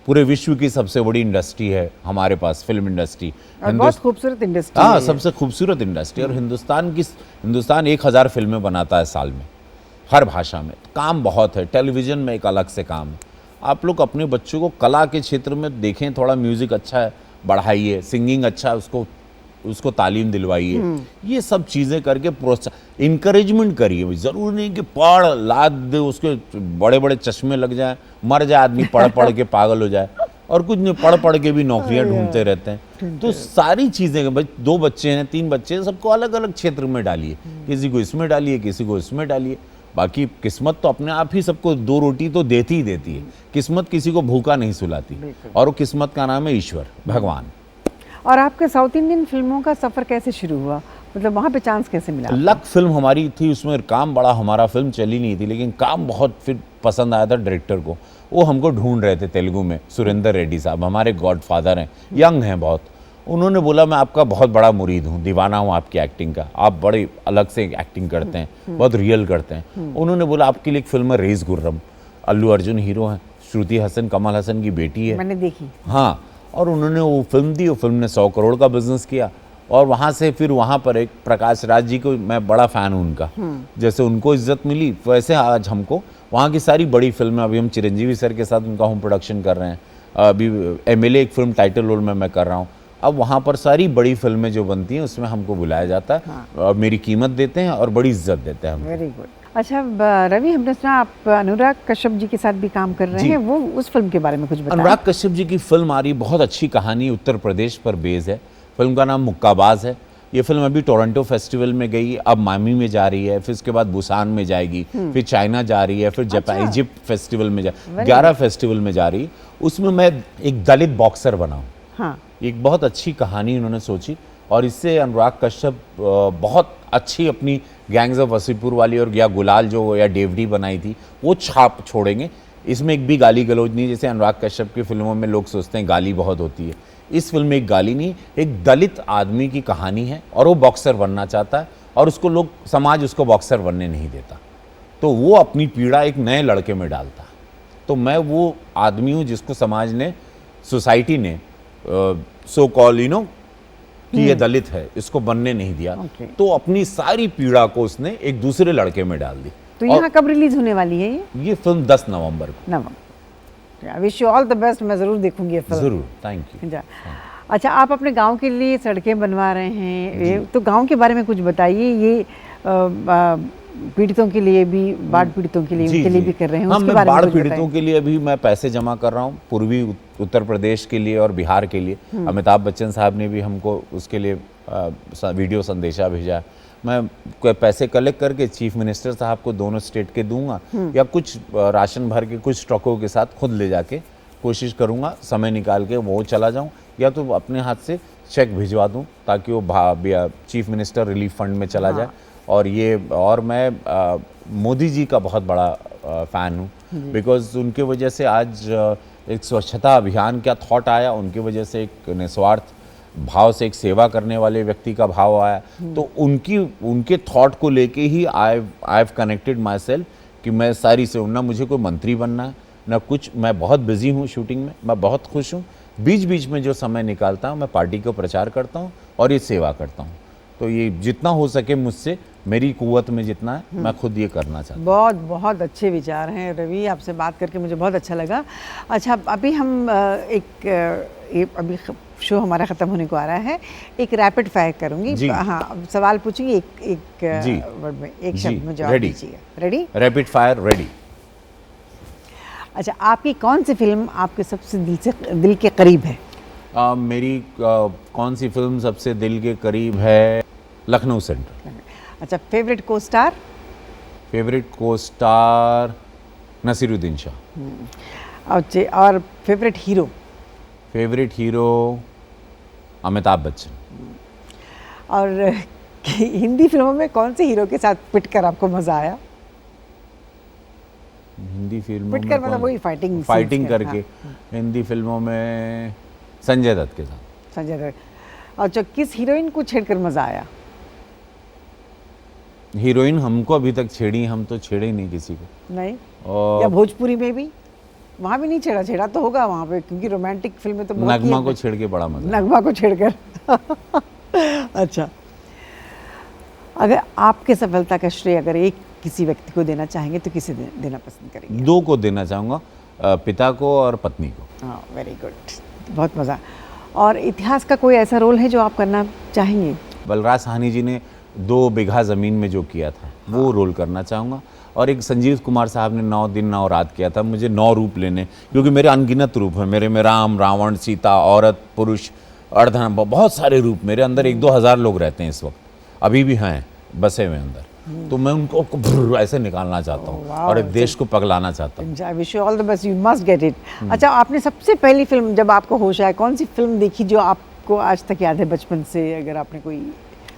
पूरे विश्व की सबसे बड़ी इंडस्ट्री है हमारे पास, फिल्म इंडस्ट्री। और बहुत खूबसूरत इंडस्ट्री हाँ, है। सबसे खूबसूरत इंडस्ट्री। और हिंदुस्तान 1000 फिल्में बनाता है साल में, हर भाषा में। काम बहुत है, टेलीविज़न में एक अलग से काम है। आप लोग अपने बच्चों को कला के क्षेत्र में देखें, थोड़ा म्यूज़िक अच्छा है बढ़ाइए, सिंगिंग अच्छा है उसको तालीम दिलवाइए। ये सब चीज़ें करके प्रोत्साहन, इंकरेजमेंट करिए। ज़रूर नहीं कि पढ़ लाद दे, उसके बड़े बड़े चश्मे लग जाए, मर जाए आदमी पढ़ पढ़ के पागल हो जाए, और कुछ नहीं, पढ़ पढ़ के भी नौकरियां ढूंढते रहते हैं। तो सारी चीज़ें, 2 बच्चे हैं, 3 बच्चे हैं, सबको अलग अलग क्षेत्र में डालिए, किसी को इसमें डालिए, किसी को इसमें डालिए। बाकी किस्मत तो अपने आप ही सबको 2 रोटी तो देती ही देती है। किस्मत किसी को भूखा नहीं सुलाती, और वो किस्मत का नाम है ईश्वर, भगवान। और आपके साउथ इंडियन फिल्मों का सफ़र कैसे शुरू हुआ? मतलब वहाँ पे चांस कैसे मिला? लक फिल्म हमारी थी, उसमें काम बड़ा, हमारा फिल्म चली नहीं थी, लेकिन काम बहुत फिर पसंद आया था डायरेक्टर को। वो हमको ढूंढ रहे थे तेलुगु में, सुरेंद्र रेड्डी साहब हमारे गॉडफादर हैं, यंग हैं बहुत। उन्होंने बोला मैं आपका बहुत बड़ा मुरीद हूँ, दीवाना हूँ आपकी एक्टिंग का, आप बड़े अलग से एक्टिंग करते हैं, बहुत रियल करते हैं। उन्होंने बोला आपके लिए एक फिल्म है रेस गुर्रम, अल्लू अर्जुन हीरो हैं, श्रुति हसन कमल हसन की बेटी है। मैंने देखी। हाँ, और उन्होंने वो फिल्म दी, वो फिल्म ने 100 करोड़ का बिजनेस किया। और वहाँ से फिर वहाँ पर एक प्रकाश राज जी को, मैं बड़ा फ़ैन हूँ उनका, जैसे उनको इज्जत मिली वैसे आज हमको वहाँ की सारी बड़ी फिल्में, अभी हम चिरंजीवी सर के साथ उनका होम प्रोडक्शन कर रहे हैं, अभी MLA एक फिल्म टाइटल रोल में मैं कर रहा हूँ। अब वहाँ पर सारी बड़ी फिल्में जो बनती हैं उसमें हमको बुलाया जाता है। हाँ। मेरी कीमत देते हैं और बड़ी इज्जत देते हैं। Very good. अच्छा रवि, हमने सुना आप अनुराग कश्यप जी के साथ भी काम कर रहे हैं, वो उस फिल्म के बारे में कुछ बताएं। अनुराग कश्यप जी की फिल्म आ रही, बहुत अच्छी कहानी, उत्तर प्रदेश पर बेस है। फिल्म का नाम मुक्काबाज है। ये फिल्म अभी टोरंटो फेस्टिवल में गई, अब मामी में जा रही है, फिर उसके बाद बुसान में जाएगी, फिर चाइना जा रही है, फिर जापान इजिप्ट फेस्टिवल में 11 फेस्टिवल में जा रही। उसमें मैं एक दलित बॉक्सर बना हूँ। हाँ। एक बहुत अच्छी कहानी उन्होंने सोची, और इससे अनुराग कश्यप बहुत अच्छी अपनी गैंग्स ऑफ वसीपुर वाली और या गुलाल जो या डेवडी बनाई थी वो छाप छोड़ेंगे। इसमें एक भी गाली गलौज नहीं, जैसे अनुराग कश्यप की फिल्मों में लोग सोचते हैं गाली बहुत होती है। इस फिल्म में एक गाली नहीं, एक दलित आदमी की कहानी है, और वो बॉक्सर बनना चाहता है, और उसको लोग, समाज उसको बॉक्सर बनने नहीं देता, तो वो अपनी पीड़ा एक नए लड़के में डालता है। तो मैं वो आदमी हूँ जिसको समाज ने, सोसाइटी ने सो कॉल कि ये दलित है, इसको बनने नहीं दिया। तो अपनी सारी पीड़ा को उसने एक दूसरे लड़के में डाल दी। तो यहाँ कब रिलीज होने वाली है ये फिल्म 10 नवंबर को। नवंबर। I wish you all the best, मैं ज़रूर देखूंगी ये फिल्म। ज़रूर, थैंक यू। अच्छा, आप अपने गांव के लिए सड़कें बनवा रहे हैं, ये तो गांव के बारे में कुछ बताइए। ये पीड़ितों के लिए भी, बाढ़ पीड़ितों के लिए, उनके लिए भी कर रहे हैं, उसके मैं बारे में बाढ़ कुछ पीड़ितों बताइए। के लिए अभी मैं पैसे जमा कर रहा हूँ, पूर्वी उत्तर प्रदेश के लिए और बिहार के लिए। अमिताभ बच्चन साहब ने भी हमको उसके लिए वीडियो संदेशा भेजा। मैं कोई पैसे कलेक्ट करके चीफ मिनिस्टर साहब को दोनों स्टेट के दूंगा, या कुछ राशन भर के कुछ ट्रकों के साथ खुद ले जाके कोशिश करूंगा समय निकाल के वो चला जाऊं, या तो अपने हाथ से चेक भिजवा दूं ताकि वो चीफ मिनिस्टर रिलीफ फंड में चला जाए। और मैं मोदी जी का बहुत बड़ा फ़ैन हूँ, बिकॉज उनके वजह से आज एक स्वच्छता अभियान का थॉट आया, उनके वजह से एक निस्वार्थ भाव से एक सेवा करने वाले व्यक्ति का भाव आया। तो उनके थॉट को लेके ही I have connected myself कि मैं सारी से ना मुझे कोई मंत्री बनना है ना कुछ, मैं बहुत बिजी हूँ शूटिंग में, मैं बहुत खुश हूँ। बीच बीच में जो समय निकालता हूँ मैं पार्टी को प्रचार करता हूँ और ये सेवा करता हूँ। तो ये जितना हो सके मुझसे, मेरी कुव्वत में जितना है, मैं खुद ये करना चाहता हूँ। बहुत बहुत अच्छे विचार हैं रवि, आपसे बात करके मुझे बहुत अच्छा लगा। अच्छा, अभी हम अभी शो हमारा ख़त्म होने को आ रहा है, एक रैपिड फायर करूंगी। जी। हाँ, अब सवाल पूछूंगी, एक जी। वर्ड में, एक जी, शब्द में जवाब ready। दीजिएगा। रेडी? Rapid fire ready. अच्छा, आपकी कौन सी फिल्म आपके सबसे दिल के करीब है? मेरी कौन सी फिल्म सबसे दिल के करीब है? लखनऊ सेंट्रल। अच्छा, फेवरेट को स्टार? फेवरेट को स्टार नसीरुद्दीन शाह। और favourite hero? Favourite hero Amitabh Bachchan. और हिंदी फिल्मों में कौन से हीरो के साथ पिटकर आपको मज़ा आया? हिंदी फिल्मों पिटकर में मतलब वही फाइटिंग फाइटिंग करके। हिंदी फिल्मों में संजय दत्त के साथ। संजय दत्त। और जो किस हीरोइन को छेड़कर मज़ा आया? हीरोइन हमको अभी तक छेड़ी, हम तो छेड़े ही नहीं किसी को। नहीं? और या भोजपुरी में भी? वहाँ भी नहीं छेड़ा तो होगा वहाँ पे, क्योंकि रोमांटिक फिल्में तो बहुत नगमा ही को छेड़ के बड़ा मजा। नगमा को छेड़कर। अच्छा, अगर आपके सफलता का श्रेय अगर एक किसी व्यक्ति को देना चाहेंगे तो किसे देना पसंद करेंगे? दो को देना चाहूँगा, पिता को और पत्नी को। हाँ, वेरी गुड, बहुत मज़ा। और इतिहास का कोई ऐसा रोल है जो आप करना चाहेंगे? बलराज साहनी जी ने 2 बीघा ज़मीन में जो किया था वो रोल करना चाहूँगा। और एक संजीव कुमार साहब ने 9 दिन 9 रात किया था, मुझे 9 रूप लेने, क्योंकि मेरे अनगिनत रूप हैं। मेरे में राम, रावण, सीता, औरत, पुरुष, अर्धन, बहुत सारे रूप मेरे अंदर। 1-2 हज़ार लोग रहते हैं इस वक्त, अभी भी हैं बसे हुए अंदर। तो मैं उनको ऐसे निकालना चाहता हूँ और एक देश को पगलाना चाहता हूँ। आई wish you all the best, you must get it. अच्छा, आपने सबसे पहली फिल्म जब आपको होश आया, कौन सी फिल्म देखी जो आपको आज तक याद है बचपन से? अगर आपने कोई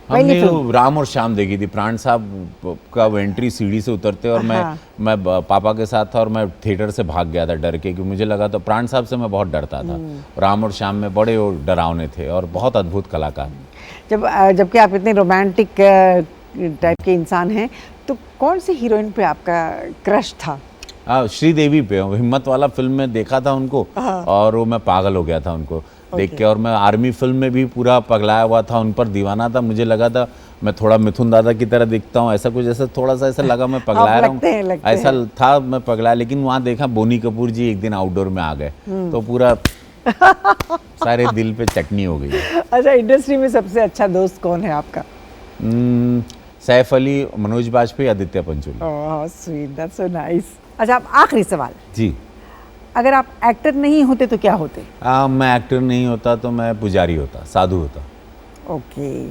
हमने राम और श्याम देखी थी। प्राण साहब का वो एंट्री सीढ़ी से उतरते और मैं पापा के साथ था और मैं थिएटर से भाग गया था डर के, क्योंकि मुझे लगा था प्राण साहब से मैं बहुत डरता था। राम और श्याम में बड़े वो डरावने थे और बहुत अद्भुत कलाकार। जबकि आप इतने रोमांटिक टाइप के इंसान हैं, तो कौन सी हीरोइन पे आपका क्रश था? श्रीदेवी पे। हिम्मत वाला फिल्म में देखा था उनको और वो मैं पागल हो गया था उनको देख के। और मैं आर्मी फिल्म में भी पूरा पगलाया हुआ था, उन पर दीवाना था। मुझे लगा था मैं थोड़ा मिथुन दादा की तरह दिखता हूँ, ऐसा कुछ, ऐसा थोड़ा सा ऐसा लगा मैं पगलाया रहा हूँ, ऐसा था मैं पगलाया। लेकिन वहाँ देखा बोनी कपूर जी एक दिन आउटडोर में आ गए तो पूरा सारे दिल पे चटनी हो गई। अच्छा, इंडस्ट्री में सबसे अच्छा दोस्त कौन है आपका? Saif Ali, Manoj Bajpayee, Aditya Pancholi. Oh sweet, that's so nice. अच्छा, अब आखिरी सवाल जी। अगर आप एक्टर नहीं होते तो क्या होते? मैं एक्टर नहीं होता तो मैं पुजारी होता, साधु होता। ओके,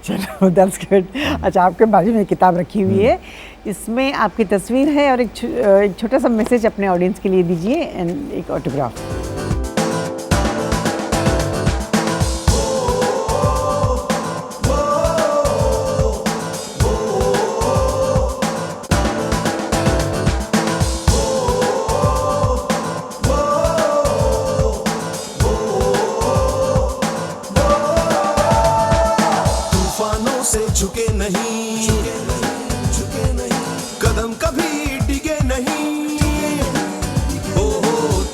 चलो दैट्स गुड। अच्छा, आपके बाजू में एक किताब रखी हुई है, इसमें आपकी तस्वीर है और एक छोटा सा मैसेज अपने ऑडियंस के लिए दीजिए एंड एक ऑटोग्राफ। झुके नहीं, कदम कभी डिगे नहीं,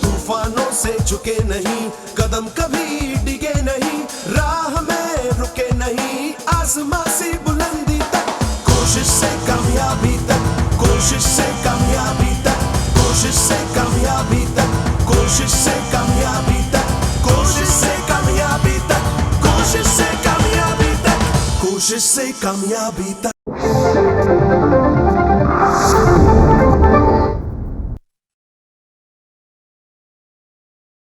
तूफानों से झुके नहीं, कदम कभी डिगे नहीं, राह में रुके नहीं, आसमां से बुलंदी तक, कोशिश से कामयाबी तक। कोशिश से कामयाबी तक, कोशिश से कामयाबी तक, कोशिश से कामयाबी तक, कोशिश से कामयाबी तक, कोशिश से कामयाबी तक, कोशिश से कामयाबी तक।